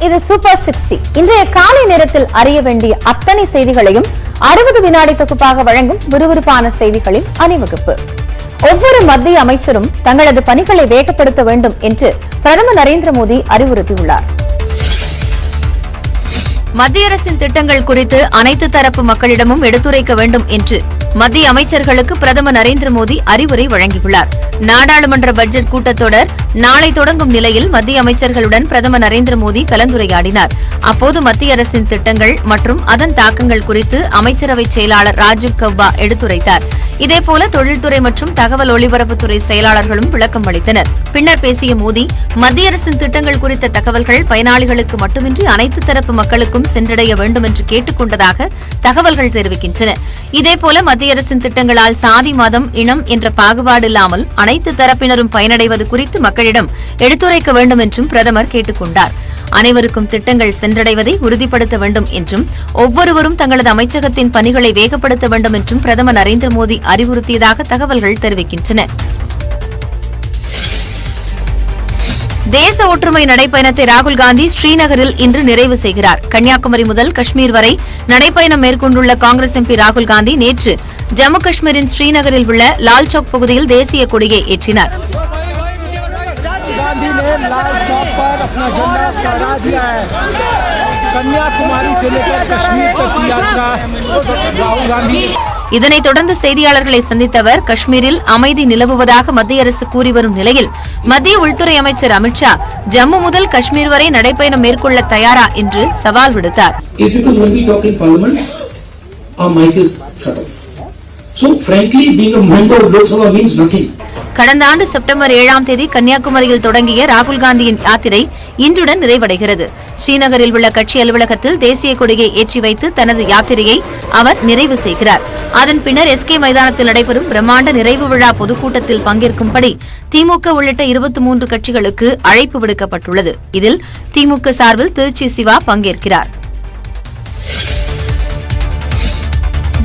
இது சூப்பர் 60. இன்றைய காலை நேரத்தில் அறிய வேண்டிய அத்தனை செய்திகளையும் 60 வினாடி தொகுப்பாக வழங்கும் விறுவிறுப்பான செய்திகளின் அணிவகுப்பு. ஒவ்வொரு மத்திய அமைச்சரும் தங்களது பணிகளை வேகப்படுத்த வேண்டும் என்று பிரதமர் நரேந்திர மோடி அறிவுறுத்தியுள்ளார். மத்திய அரசின் திட்டங்கள் குறித்து அனைத்து தரப்பு மக்களிடமும் எடுத்துரைக்க வேண்டும் என்று மத்திய அமைச்சர்களுக்கு பிரதமர் நரேந்திர மோடி அறிவுரை வழங்கியுள்ளார். நாடாளுமன்ற பட்ஜெட் கூட்டத்தொடர் நாளை தொடங்கும் நிலையில் மத்திய அமைச்சர்களுடன் பிரதமர் நரேந்திர மோடி கலந்துரையாடினார். அப்போது மத்திய அரசின் திட்டங்கள் மற்றும் அதன் தாக்கங்கள் குறித்து அமைச்சரவை செயலாளர் ராஜீவ் கௌபா எடுத்துரைத்தார். இதேபோல தொழில்துறை மற்றும் தகவல் ஒலிபரப்புத்துறை செயலாளர்களும் விளக்கம் அளித்தனர். பின்னர் பேசிய மோடி, மத்திய அரசின் திட்டங்கள் குறித்த தகவல்கள் பயனாளிகளுக்கு மட்டுமின்றி அனைத்து தரப்பு மக்களுக்கும் சென்றடைய வேண்டும் என்று கேட்டுக் கொண்டதாக தகவல்கள் தெரிவிக்கின்றன. இதேபோல மத்திய அரசின் திட்டங்களால் சாதி, மதம், இனம் என்ற பாகுபாடு இல்லாமல் அனைத்து தரப்பினரும் பயனடைவது குறித்து மக்களிடம் எடுத்துரைக்க வேண்டும் என்றும் பிரதமர் கேட்டுக் கொண்டார். அனைவருக்கும் திட்டங்கள் சென்றடைவதை உறுதிப்படுத்த வேண்டும் என்றும் ஒவ்வொருவரும் தங்களது அமைச்சகத்தின் பணிகளை வேகப்படுத்த வேண்டும் என்றும் பிரதமர் நரேந்திர மோடி அறிவுறுத்தியதாக தகவல்கள் தெரிவிக்கின்றன. தேச ஒற்றுமை நடைப்பயணத்தை ராகுல் காந்தி ஸ்ரீநகரில் இன்று நிறைவு செய்கிறார். கன்னியாகுமரி முதல் காஷ்மீர் வரை நடைப்பயணம் மேற்கொண்டுள்ள காங்கிரஸ் எம்பி ராகுல் காந்தி நேற்று ஜம்மு காஷ்மீரின் ஸ்ரீநகரில் உள்ள லால் சௌக் பகுதியில் தேசிய கொடியை ஏற்றினார். இதனைத் தொடர்ந்து செய்தியாளர்களை சந்தித்த அவர், காஷ்மீரில் அமைதி நிலவுவதாக மத்திய அரசு கூறி வரும் நிலையில் மத்திய உள்துறை அமைச்சர் அமித்ஷா ஜம்மு முதல் காஷ்மீர் வரை நடைப்பயணம் மேற்கொள்ள தயாரா என்று சவால் விடுத்தார். கடந்த ஆண்டு செப்டம்பர் 7ஆம் தேதி கன்னியாகுமரியில் தொடங்கிய ராகுல் காந்தியின் யாத்திரை இன்றுடன் நிறைவடைகிறது. ஸ்ரீநகரில் உள்ள கட்சி அலுவலகத்தில் தேசிய கொடியை ஏற்றி வைத்து தனது யாத்திரையை அவர் நிறைவு செய்கிறார். அதன் பின்னர் எஸ்கே மைதானத்தில் நடைபெறும் பிரம்மாண்ட நிறைவு விழா பொதுக்கூட்டத்தில் பங்கேற்கும்படி திமுக உள்ளிட்ட 23 கட்சிகளுக்கு அழைப்பு விடுக்கப்பட்டுள்ளது. இதில் திமுக சார்பில் திருச்சி சிவா பங்கேற்கிறார்.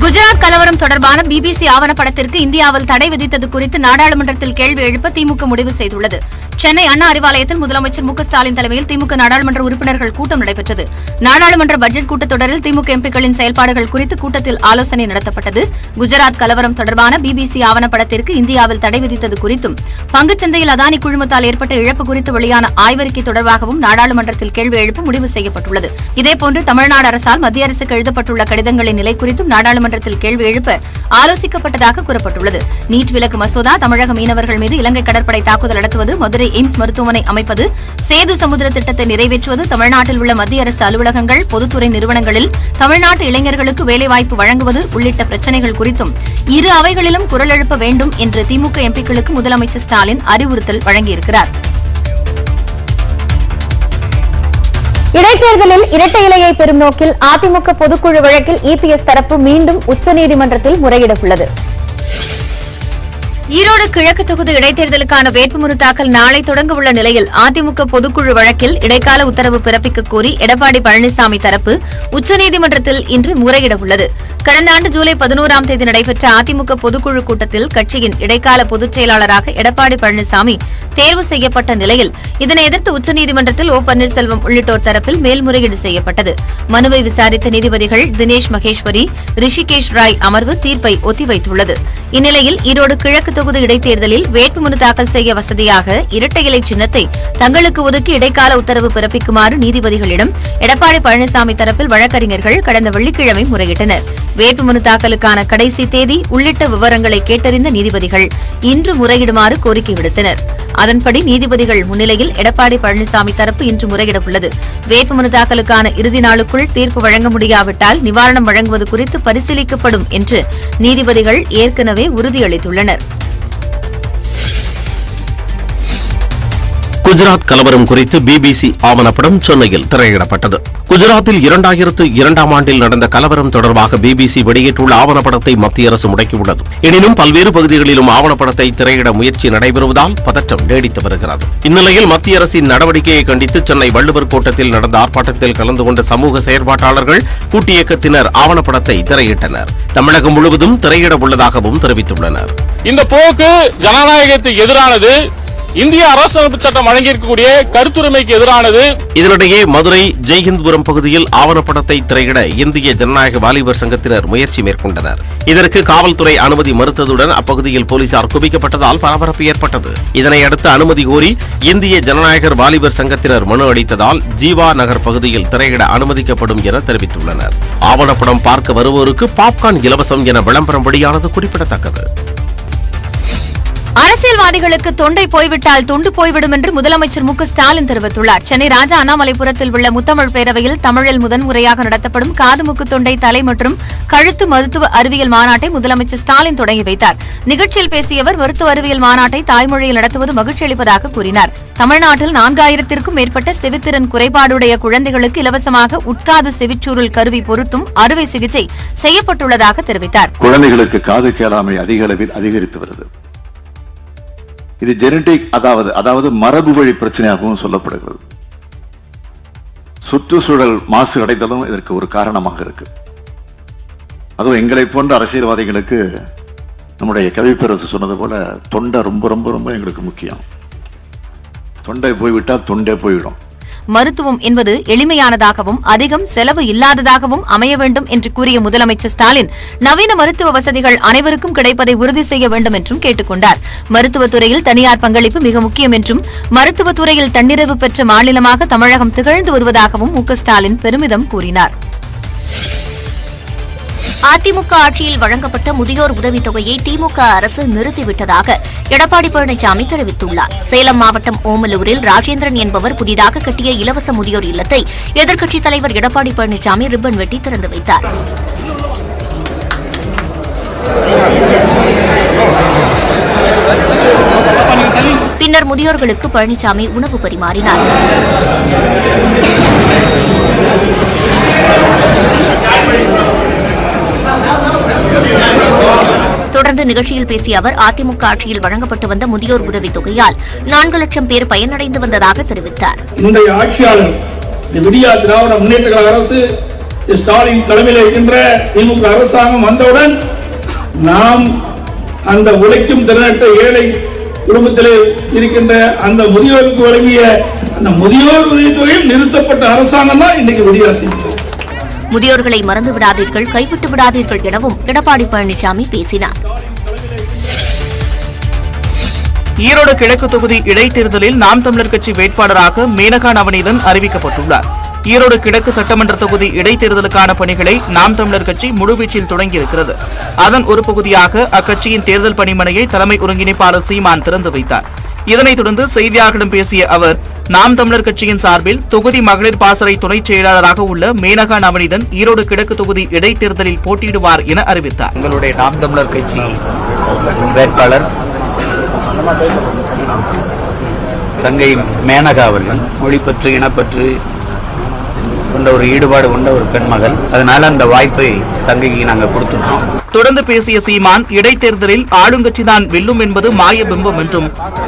குஜராத் கலவரம் தொடர்பான பிபிசி ஆவணப்படத்திற்கு இந்தியாவில் தடை விதித்தது குறித்து நாடாளுமன்றத்தில் கேள்வி எழுப்ப திமுக முடிவு செய்துள்ளது. சென்னை அண்ணா அறிவாலயத்தில் முதலமைச்சர் மு க ஸ்டாலின் தலைமையில் திமுக நாடாளுமன்ற உறுப்பினர்கள் கூட்டம் நடைபெற்றது. நாடாளுமன்ற பட்ஜெட் கூட்டத்தொடரில் திமுக எம்பிக்களின் செயல்பாடுகள் குறித்து கூட்டத்தில் ஆலோசனை நடத்தப்பட்டது. குஜராத் கலவரம் தொடர்பான பிபிசி ஆவணப்படத்திற்கு இந்தியாவில் தடை விதித்தது குறித்தும் பங்குச்சந்தையில் அதானி குழுமத்தால் ஏற்பட்ட இழப்பு குறித்து வெளியான ஆய்வறிக்கை தொடர்பாகவும் நாடாளுமன்றத்தில் கேள்வி எழுப்ப முடிவு செய்யப்பட்டுள்ளது. இதேபோன்று தமிழ்நாடு அரசால் மத்திய அரசுக்கு எழுதப்பட்டுள்ள கடிதங்களின் நிலை குறித்தும் நாடாளுமன்றத்தில் கேள்வி எழுப்ப ஆலோசிக்கப்பட்டதாக கூறப்பட்டுள்ளது. நீட் விலக்கு மசோதா, தமிழக மீனவர்கள் மீது இலங்கை கடற்படை தாக்குதல் நடத்துவது, மதுரை எய்ம்ஸ் மருத்துவமனை அமைப்பது, சேது சமுத்திர திட்டத்தை நிறைவேற்றுவது, தமிழ்நாட்டில் உள்ள மத்திய அரசு அலுவலகங்கள், பொதுத்துறை நிறுவனங்களில் தமிழ்நாட்டு இளைஞர்களுக்கு வேலைவாய்ப்பு வழங்குவது உள்ளிட்ட பிரச்சினைகள் குறித்தும் இரு அவைகளிலும் குரல் எழுப்ப வேண்டும் என்று திமுக எம்பிக்களுக்கு முதலமைச்சர் ஸ்டாலின் அறிவுறுத்தல் வழங்கியிருக்கிறார். இடைத்தேர்தலில் இரட்டை இலையை பெறும் நோக்கில் அதிமுக பொதுக்குழு வழக்கில் இபிஎஸ் தரப்பு மீண்டும் உச்சநீதிமன்றத்தில் முறையிட உள்ளது. ஈரோடு கிழக்கு தொகுதி இடைத்தேர்தலுக்கான வேட்புமனு தாக்கல் நாளை தொடங்க உள்ள நிலையில் அதிமுக பொதுக்குழு வழக்கில் இடைக்கால உத்தரவு பிறப்பிக்க கோரி எடப்பாடி பழனிசாமி தரப்பு உச்சநீதிமன்றத்தில் இன்று முறையிட உள்ளது. கடந்த ஆண்டு ஜூலை 11ஆம் தேதி நடைபெற்ற அதிமுக பொதுக்குழு கூட்டத்தில் கட்சியின் இடைக்கால பொதுச் செயலாளராக எடப்பாடி பழனிசாமி தேர்வு செய்யப்பட்ட நிலையில் இதனை எதிர்த்து உச்சநீதிமன்றத்தில் ஓ பன்னீர்செல்வம் உள்ளிட்டோர் தரப்பில் மேல்முறையீடு செய்யப்பட்டது. மனுவை விசாரித்த நீதிபதிகள் தினேஷ் மகேஸ்வரி, ரிஷிகேஷ் ராய் அமர்வு தீர்ப்பை ஒத்திவைத்துள்ளது. இந்நிலையில் ஈரோடு கிழக்கு தொகுதி இடைத்தேர்தலில் வேட்புமனு தாக்கல் செய்ய வசதியாக இரட்டை இலை சின்னத்தை தங்களுக்கு ஒதுக்கி இடைக்கால உத்தரவு பிறப்பிக்குமாறு நீதிபதிகளிடம் எடப்பாடி பழனிசாமி தரப்பில் வழக்கறிஞர்கள் கடந்த வெள்ளிக்கிழமை முறையிட்டனர். வேட்புமனு தாக்கலுக்கான கடைசி தேதி உள்ளிட்ட விவரங்களை கேட்டறிந்த நீதிபதிகள் இன்று முறையிடுமாறு கோரிக்கை விடுத்தனர். அதன்படி நீதிபதிகள் முன்னிலையில் எடப்பாடி பழனிசாமி தரப்பு இன்று முறையிட உள்ளது. வேட்புமனு தாக்கலுக்கான இறுதி நாளுக்குள் தீர்ப்பு வழங்க முடியாவிட்டால் நிவாரணம் வழங்குவது குறித்து பரிசீலிக்கப்படும் என்று நீதிபதிகள் ஏற்கனவே உறுதியளித்துள்ளனர். குஜராத் கலவரம் குறித்து பிபிசி ஆவணப்படம் சென்னையில் திரையிடப்பட்டது. குஜராத்தில் 2002ஆம் ஆண்டில் நடந்த கலவரம் தொடர்பாக பிபிசி வெளியிட்டுள்ள ஆவணப்படத்தை மத்திய அரசு முடக்கியுள்ளது. எனினும் பல்வேறு பகுதிகளிலும் ஆவணப்படத்தை திரையிட முயற்சி நடைபெறுவதால் பதற்றம் நீடித்து வருகிறது. இந்நிலையில் மத்திய அரசின் நடவடிக்கையை கண்டித்து சென்னை வள்ளுவர் கோட்டத்தில் நடந்த ஆர்ப்பாட்டத்தில் கலந்து கொண்ட சமூக செயற்பாட்டாளர்கள், கூட்டியக்கத்தினர் ஆவணப்படத்தை திரையிட்டனர். தமிழகம் முழுவதும் திரையிட உள்ளதாகவும் தெரிவித்துள்ளனர். இந்த போக்கு ஜனநாயகத்துக்கு எதிரானது. இந்திய அரசியலமைப்பு சட்டம் வழங்கியிருக்கக்கூடிய கருத்துரிமைக்கு எதிரானது. இதனிடையே மதுரை ஜெய்ஹிந்த்புரம் பகுதியில் ஆவணப்படத்தை திரையிட இந்திய ஜனநாயக வாலிபர் சங்கத்தினர் முயற்சி மேற்கொண்டனர். இதற்கு காவல்துறை அனுமதி மறுத்ததுடன் அப்பகுதியில் போலீசார் குவிக்கப்பட்டதால் பரபரப்பு ஏற்பட்டது. இதனையடுத்து அனுமதி கோரி இந்திய ஜனநாயகர் வாலிபர் சங்கத்தினர் மனு அளித்ததால் ஜீவா நகர் பகுதியில் திரையிட அனுமதிக்கப்படும் என தெரிவித்துள்ளனர். ஆவணப்படம் பார்க்க வருவோருக்கு பாப்கார்ன் இலவசம் என விளம்பரம் வெளியானது குறிப்பிடத்தக்கது. அரசியல்வாதிகளுக்கு தொண்டை போய்விட்டால் துண்டு போய்விடும் என்று முதலமைச்சர் மு க ஸ்டாலின் தெரிவித்துள்ளார். சென்னை ராஜா அண்ணாமலைபுரத்தில் உள்ள முத்தமிழ் பேரவையில் தமிழில் முதன்முறையாக நடத்தப்படும் காது மூக்கு தொண்டை தலை மற்றும் கழுத்து மருத்துவ அறிவியல் மாநாட்டை முதலமைச்சர் ஸ்டாலின் தொடங்கி வைத்தார். நிகழ்ச்சியில் பேசிய அவர் மருத்துவ அறிவியல் மாநாட்டை தாய்மொழியில் நடத்துவது மகிழ்ச்சி அளிப்பதாக கூறினார். தமிழ்நாட்டில் 4000த்திற்கும் மேற்பட்ட செவித்திறன் குறைபாடுடைய குழந்தைகளுக்கு இலவசமாக உட்காது செவிச்சூரல் கருவி பொருத்தும் அறுவை சிகிச்சை செய்யப்பட்டுள்ளதாக தெரிவித்தார். குழந்தைகளுக்கு காது கேளாமை அதிக அளவில் அதிகரித்து வருது. இது ஜெனடிக், அதாவது மரபு வழி பிரச்சனையாகவும் சொல்லப்படுகிறது. சுற்றுச்சூழல் மாசு அடைதலும் இதற்கு ஒரு காரணமாக இருக்கு. அதுவும் எங்களை போன்ற அரசியல்வாதிகளுக்கு நம்முடைய கவிப்பேரரசு சொன்னது போல தொண்டை ரொம்ப ரொம்ப ரொம்ப எங்களுக்கு முக்கியம். தொண்டை போய்விட்டால் தொண்டே போய்விடும். மருத்துவம் என்பது எளிமையானதாகவும் அதிகம் செலவு இல்லாததாகவும் அமைய வேண்டும் என்று கூறிய முதலமைச்சர் ஸ்டாலின் நவீன மருத்துவ வசதிகள் அனைவருக்கும் கிடைப்பதை உறுதி செய்ய வேண்டும் என்றும் கேட்டுக் கொண்டார். மருத்துவத்துறையில் தனியார் பங்களிப்பு மிக முக்கியம் என்றும் மருத்துவத்துறையில் தன்னிறைவு பெற்ற மாநிலமாக தமிழகம் திகழ்ந்து வருவதாகவும் மு க ஸ்டாலின் பெருமிதம் கூறினார். அதிமுக ஆட்சியில் வழங்கப்பட்ட முதியோர் உதவித்தொகையை திமுக அரசு நிறுத்திவிட்டதாக எடப்பாடி பழனிசாமி தெரிவித்துள்ளார். சேலம் மாவட்டம் ஓமலூரில் ராஜேந்திரன் என்பவர் புதிதாக கட்டிய இலவச முதியோர் இல்லத்தை எதிர்க்கட்சித் தலைவர் எடப்பாடி பழனிசாமி ரிப்பன் வெட்டி திறந்து வைத்தார். பின்னர் முதியோர்களுக்கு பழனிசாமி உணவு பரிமாறினார். தொடர்ந்து நிகழ்ச்சியில் பேசிய அவர் அதிமுக ஆட்சியில் வழங்கப்பட்டு வந்த முதியோர் உதவித் தொகையால் 4 லட்சம் பேர் பயனடைந்து வந்ததாக தெரிவித்தார். இந்த ஆட்சியாளர் விடியா திராவிட முன்னேற்ற கழக அரசு ஸ்டாலின் தலைமையில் இருக்கின்ற திமுக அரசாங்கம் வந்தவுடன் நாம் அந்த உழைக்கும் திறனற்ற ஏழை குடும்பத்தில் இருக்கின்ற அந்த முதியோருக்கு வழங்கிய அந்த முதியோர் உதவித் தொகையும் நிறுத்தப்பட்ட அரசாங்கம் தான் இன்னைக்கு விடியா திமுக. முதியோர்களை மறந்து விடாதீர்கள், கைவிட்டு விடாதீர்கள் எனவும் எடப்பாடி பழனிசாமி பேசினார். ஈரோடு கிழக்கு தொகுதி இடைத்தேர்தலில் நாம் தமிழர் கட்சி வேட்பாளராக மேனகா நவநீதன் அறிவிக்கப்பட்டுள்ளார். ஈரோடு கிழக்கு சட்டமன்ற தொகுதி இடைத்தேர்தலுக்கான பணிகளை நாம் தமிழர் கட்சி முழுவீச்சில் தொடங்கியிருக்கிறது. அதன் ஒரு பகுதியாக அக்கட்சியின் தேர்தல் பணிமனையை தலைமை ஒருங்கிணைப்பாளர் சீமான் திறந்து வைத்தார். இதனைத் தொடர்ந்து செய்தியாளர்களிடம் பேசிய அவர் நாம் தமிழர் கட்சியின் சார்பில் தொகுதி மகளிர் பாசறை துணைச் செயலாளராக உள்ள மேனகா நவநீதன் ஈரோடு கிழக்கு தொகுதி இடைத்தேர்தலில் போட்டியிடுவார் என அறிவித்தார். எங்களுடைய நாம் தமிழர் கட்சி வேட்பாளர் தங்கை மேனகா அவர்கள் மொழிப்பற்று இனப்பற்று கொண்ட ஒரு ஈடுபாடு கொண்ட ஒரு பெண்மகள். அதனால அந்த வாய்ப்பை தங்கைக்கு நாங்கள் கொடுத்துட்டோம். தொடர்ந்து பேசிய சீமான் இடைத்தேர்தலில் ஆளுங்கட்சிதான் வெல்லும் என்பது மாய பிம்பம் என்றும்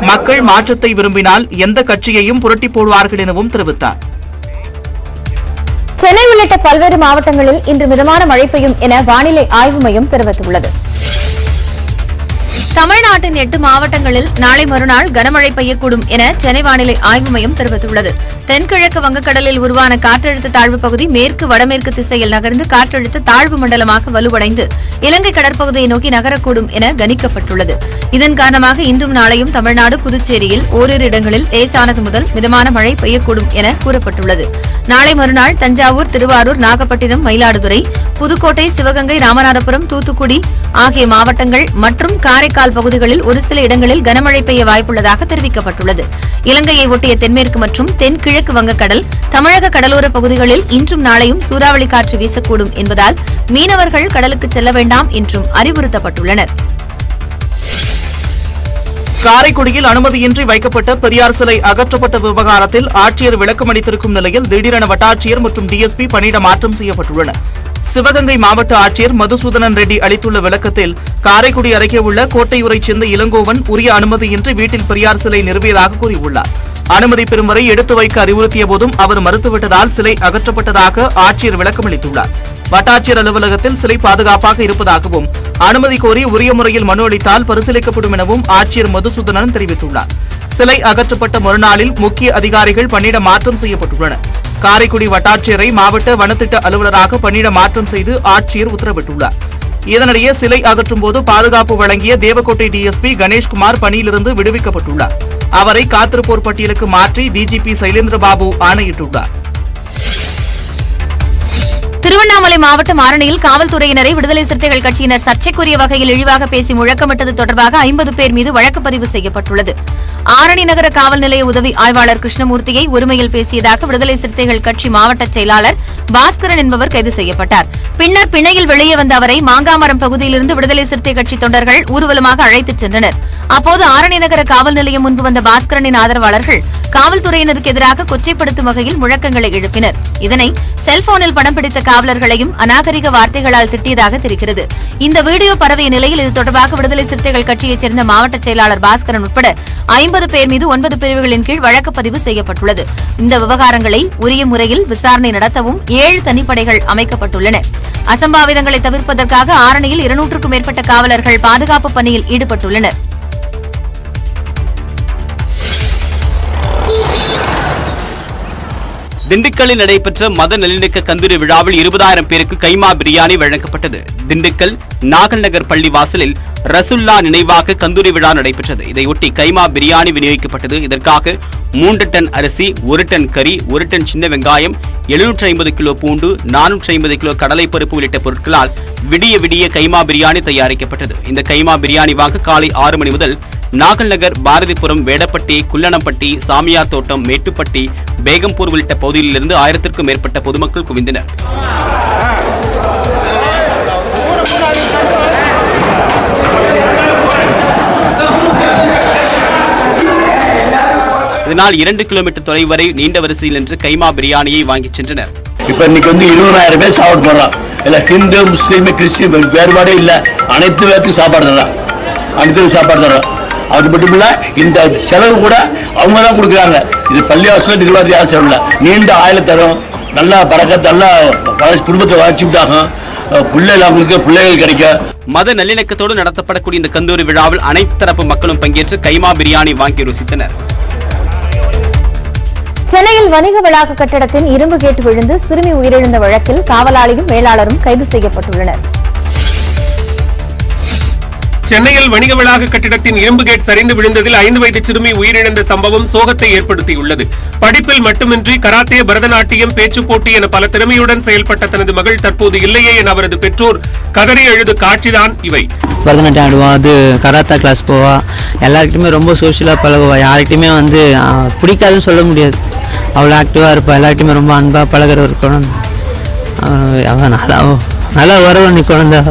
மக்கள் மாற்றத்தை விரும்பினால் எந்த கட்சியையும் புரட்டி போடுவார்கள் எனவும் தெரிவித்தார். சென்னை உள்ளிட்ட பல்வேறு மாவட்டங்களில் இன்று மிதமான மழை பெய்யும் என வானிலை ஆய்வு மையம் தெரிவித்துள்ளது. தமிழ்நாட்டின் 8 மாவட்டங்களில் நாளை மறுநாள் கனமழை பெய்யக்கூடும் என சென்னை வானிலை ஆய்வு மையம் தெரிவித்துள்ளது. தென்கிழக்கு வங்கக்கடலில் உருவான காற்றழுத்த தாழ்வு பகுதி மேற்கு வடமேற்கு திசையில் நகர்ந்து காற்றழுத்த தாழ்வு மண்டலமாக வலுவடைந்து இலங்கை கடற்பகுதியை நோக்கி நகரக்கூடும் என கணிக்கப்பட்டுள்ளது. இதன் காரணமாக இன்றும் நாளையும் தமிழ்நாடு, புதுச்சேரியில் ஓரிரு இடங்களில் லேசானது முதல் மிதமான மழை பெய்யக்கூடும் என கூறப்பட்டுள்ளது. நாளை மறுநாள் தஞ்சாவூர், திருவாரூர், நாகப்பட்டினம், மயிலாடுதுறை, புதுக்கோட்டை, சிவகங்கை, ராமநாதபுரம், தூத்துக்குடி ஆகிய மாவட்டங்கள் மற்றும் காரைக்கால் பகுதிகளில் ஒரு சில இடங்களில் கனமழை பெய்ய வாய்ப்புள்ளதாக தெரிவிக்கப்பட்டுள்ளது. இலங்கையை ஒட்டிய தென்மேற்கு மற்றும் தென்கிழக்கு வங்கக்கடல், தமிழக கடலோர பகுதிகளில் இன்றும் நாளையும் சூறாவளி காற்று வீசக்கூடும் என்பதால் மீனவர்கள் கடலுக்கு செல்ல வேண்டாம் என்றும் அறிவுறுத்தப்பட்டுள்ளனர். காரைக்குடியில் அனுமதியின்றி வைக்கப்பட்ட பெரியார் சிலை அகற்றப்பட்ட விவகாரத்தில் ஆட்சியர் விளக்கம் அளித்திருக்கும் நிலையில் திடீரென வட்டாட்சியர் மற்றும் டிஎஸ்பி பணியிட மாற்றம் செய்யப்பட்டுள்ளனர். சிவகங்கை மாவட்ட ஆட்சியர் மதுசூதனன் ரெட்டி அளித்துள்ள விளக்கத்தில் காரைக்குடி அருகே உள்ள கோட்டையூரைச் சேர்ந்த இளங்கோவன் உரிய அனுமதியின்றி வீட்டில் பெரியார் சிலை நிறுவியதாக கூறியுள்ளார். அனுமதி பெறும் வரை எடுத்து வைக்க அறிவுறுத்திய போதும் அவர் மறுத்துவிட்டதால் சிலை அகற்றப்பட்டதாக ஆட்சியர் விளக்கம் அளித்துள்ளார். வட்டாட்சியர் அலுவலகத்தில் சிலை பாதுகாப்பாக இருப்பதாகவும் அனுமதி கோரி உரிய முறையில் மனு அளித்தால் பரிசீலிக்கப்படும் எனவும் ஆட்சியர் மதுசூதனன் தெரிவித்துள்ளார். சிலை அகற்றப்பட்ட மறுநாளில் முக்கிய அதிகாரிகள் பணியிட மாற்றம் செய்யப்பட்டுள்ளனர். காரைக்குடி வட்டாட்சியரை மாவட்ட வனத்திட்ட அலுவலராக பணியிட மாற்றம் செய்து ஆட்சியர் உத்தரவிட்டுள்ளார். இதனிடையே சிலை அகற்றும் போது பாதுகாப்பு வழங்கிய தேவக்கோட்டை டிஎஸ்பி கணேஷ்குமார் பணியிலிருந்து விடுவிக்கப்பட்டுள்ளார். அவரை காத்திருப்போர் பட்டியலுக்கு மாற்றி டிஜிபி சைலேந்திரபாபு ஆணையிட்டுள்ளார். திருவண்ணாமலை மாவட்டம் ஆரணியில் காவல்துறையினரை விடுதலை சிறுத்தைகள் கட்சியினர் சர்ச்சைக்குரிய வகையில் இழிவாக பேசி முழக்கமிட்டது தொடர்பாக 50 பேர் மீது வழக்கு பதிவு செய்யப்பட்டுள்ளது. ஆரணி நகர காவல் நிலைய உதவி ஆய்வாளர் கிருஷ்ணமூர்த்தியை ஒருமையில் பேசியதாக விடுதலை சிறுத்தைகள் கட்சி மாவட்ட செயலாளர் பாஸ்கரன் என்பவர் கைது செய்யப்பட்டார். பின்னர் பிணையில் வெளியே வந்த அவரை மாங்காமரம் பகுதியிலிருந்து விடுதலை சிறுத்தை கட்சி தொண்டர்கள் ஊர்வலமாக அழைத்துச் சென்றனர். அப்போது ஆரணி நகர காவல் நிலையம் முன்பு வந்த பாஸ்கரனின் ஆதரவாளர்கள் காவல்துறையினருக்கு எதிராக கொச்சைப்படுத்தும் வகையில் முழக்கங்களை எழுப்பினர். இதனை செல்போனில் படம் பிடித்த காவலர்களையும் அநாகரிக வார்த்தைகளால் திட்டியதாக தெரிகிறது. இந்த வீடியோ பரவிய நிலையில் இது தொடர்பாக விடுதலை சிறுத்தைகள் கட்சியைச் சேர்ந்த மாவட்ட செயலாளர் பாஸ்கரன் உட்பட 50 பேர் மீது 9 பிரிவுகளின் கீழ் வழக்கு பதிவு செய்யப்பட்டுள்ளது. இந்த விவகாரங்களை உரிய முறையில் விசாரணை நடத்தவும் 7 தனிப்படைகள் அமைக்கப்பட்டுள்ளன. அசம்பாவிதங்களை தவிர்ப்பதற்காக ஆரணியில் 200க்கும் மேற்பட்ட காவலர்கள் பாதுகாப்பு பணியில் ஈடுபட்டுள்ளனர். திண்டுக்கல்லில் நடைபெற்ற மத நல்லிணக்க கந்தூரி விழாவில் 20,000 பேருக்கு கைமா பிரியாணி வழங்கப்பட்டது. திண்டுக்கல் நாகல் நகர் பள்ளி வாசலில் ரசுல்லா நினைவாக கந்தூரி விழா நடைபெற்றது. இதையொட்டி கைமா பிரியாணி விநியோகிக்கப்பட்டது. இதற்காக 3 டன் அரிசி, 1 டன் கறி, 1 டன் சின்ன வெங்காயம், 750 கிலோ பூண்டு, 450 கிலோ கடலை பருப்பு உள்ளிட்ட பொருட்களால் விடிய விடிய கைமா பிரியாணி தயாரிக்கப்பட்டது. இந்த கைமா பிரியாணி வாங்க காலை 6 மணி முதல் நாகல் நகர், பாரதிபுரம், வேடப்பட்டி, குள்ளனம்பட்டி, சாமியார் தோட்டம், மேட்டுப்பட்டி, பேகம்பூர் உள்ளிட்ட பகுதிகளிலிருந்து 1000க்கும் மேற்பட்ட பொதுமக்கள் குவிந்தனர். இதனால் 2 கிலோமீட்டர் தொலைவு வரை நீண்ட வரிசையில் நின்று கைமா பிரியாணியை வாங்கிச் சென்றனர். இப்ப இன்னைக்கு 20,000 பேர் சாப்பிட்டு போறோம். இல்ல ஹிந்து, முஸ்லீம், கிறிஸ்டின் வேறுபாடே இல்ல. அனைத்து பேருக்கு சாப்பாடு தர்றோம். அனைத்து சாப்பாடு தர்றோம். அது மட்டும் இல்ல, இந்த செலவு கூட அவங்க தான் கொடுக்குறாங்க. இது பள்ளிவாசல நிர்வாகி யாரும் செலவு நீண்ட ஆயுள் தரும். நல்லா பறக்கத்து, நல்லா குடும்பத்தை வளர்ச்சி விட்டாகும். பிள்ளைகளுக்கு பிள்ளைகள் கிடைக்கும். மத நல்லிணக்கத்தோடு நடத்தப்படக்கூடிய இந்த கந்தூரி விழாவில் அனைத்து தரப்பு மக்களும் பங்கேற்று கைமா பிரியாணி வாங்கி ருசித்தனர். சென்னையில் வணிக வளாக கட்டடத்தின் இரும்பு கேட் விழுந்து சிறுமி உயிரிழந்த வழக்கில் காவலாளியும் மேலாளரும் கைது செய்யப்பட்டுள்ளனர். சென்னையில் வணிக வளாக கட்டிடத்தின் இரும்பு கேட் சரிந்து விழுந்ததில் 5 வயது சிறுமி உயிரிழந்த சம்பவம் சோகத்தை ஏற்படுத்தியுள்ளது. படிப்பில் மட்டுமின்றி கராத்தே, பரதநாட்டியம், பேச்சு போட்டி என பல திறமையுடன் செயல்பட்ட தனது மகள் தற்போது இல்லையே என அவரது பெற்றோர் கதறி எழுது காட்சிதான் இவை. பரதநாட்டியம் ஆடுவா, அது கராத்தா கிளாஸ் போவா, எல்லாருக்கிட்டுமே ரொம்ப சோஷியலா பழகுவா. யார்கிட்டயுமே பிடிக்காதுன்னு சொல்ல முடியாது. அவ்வளோ ஆக்டிவா இருப்பா. எல்லார்கிட்டையுமே ரொம்ப அன்பா பழகிற ஒரு குழந்தை. நல்லா வரவன் நீ குழந்தை.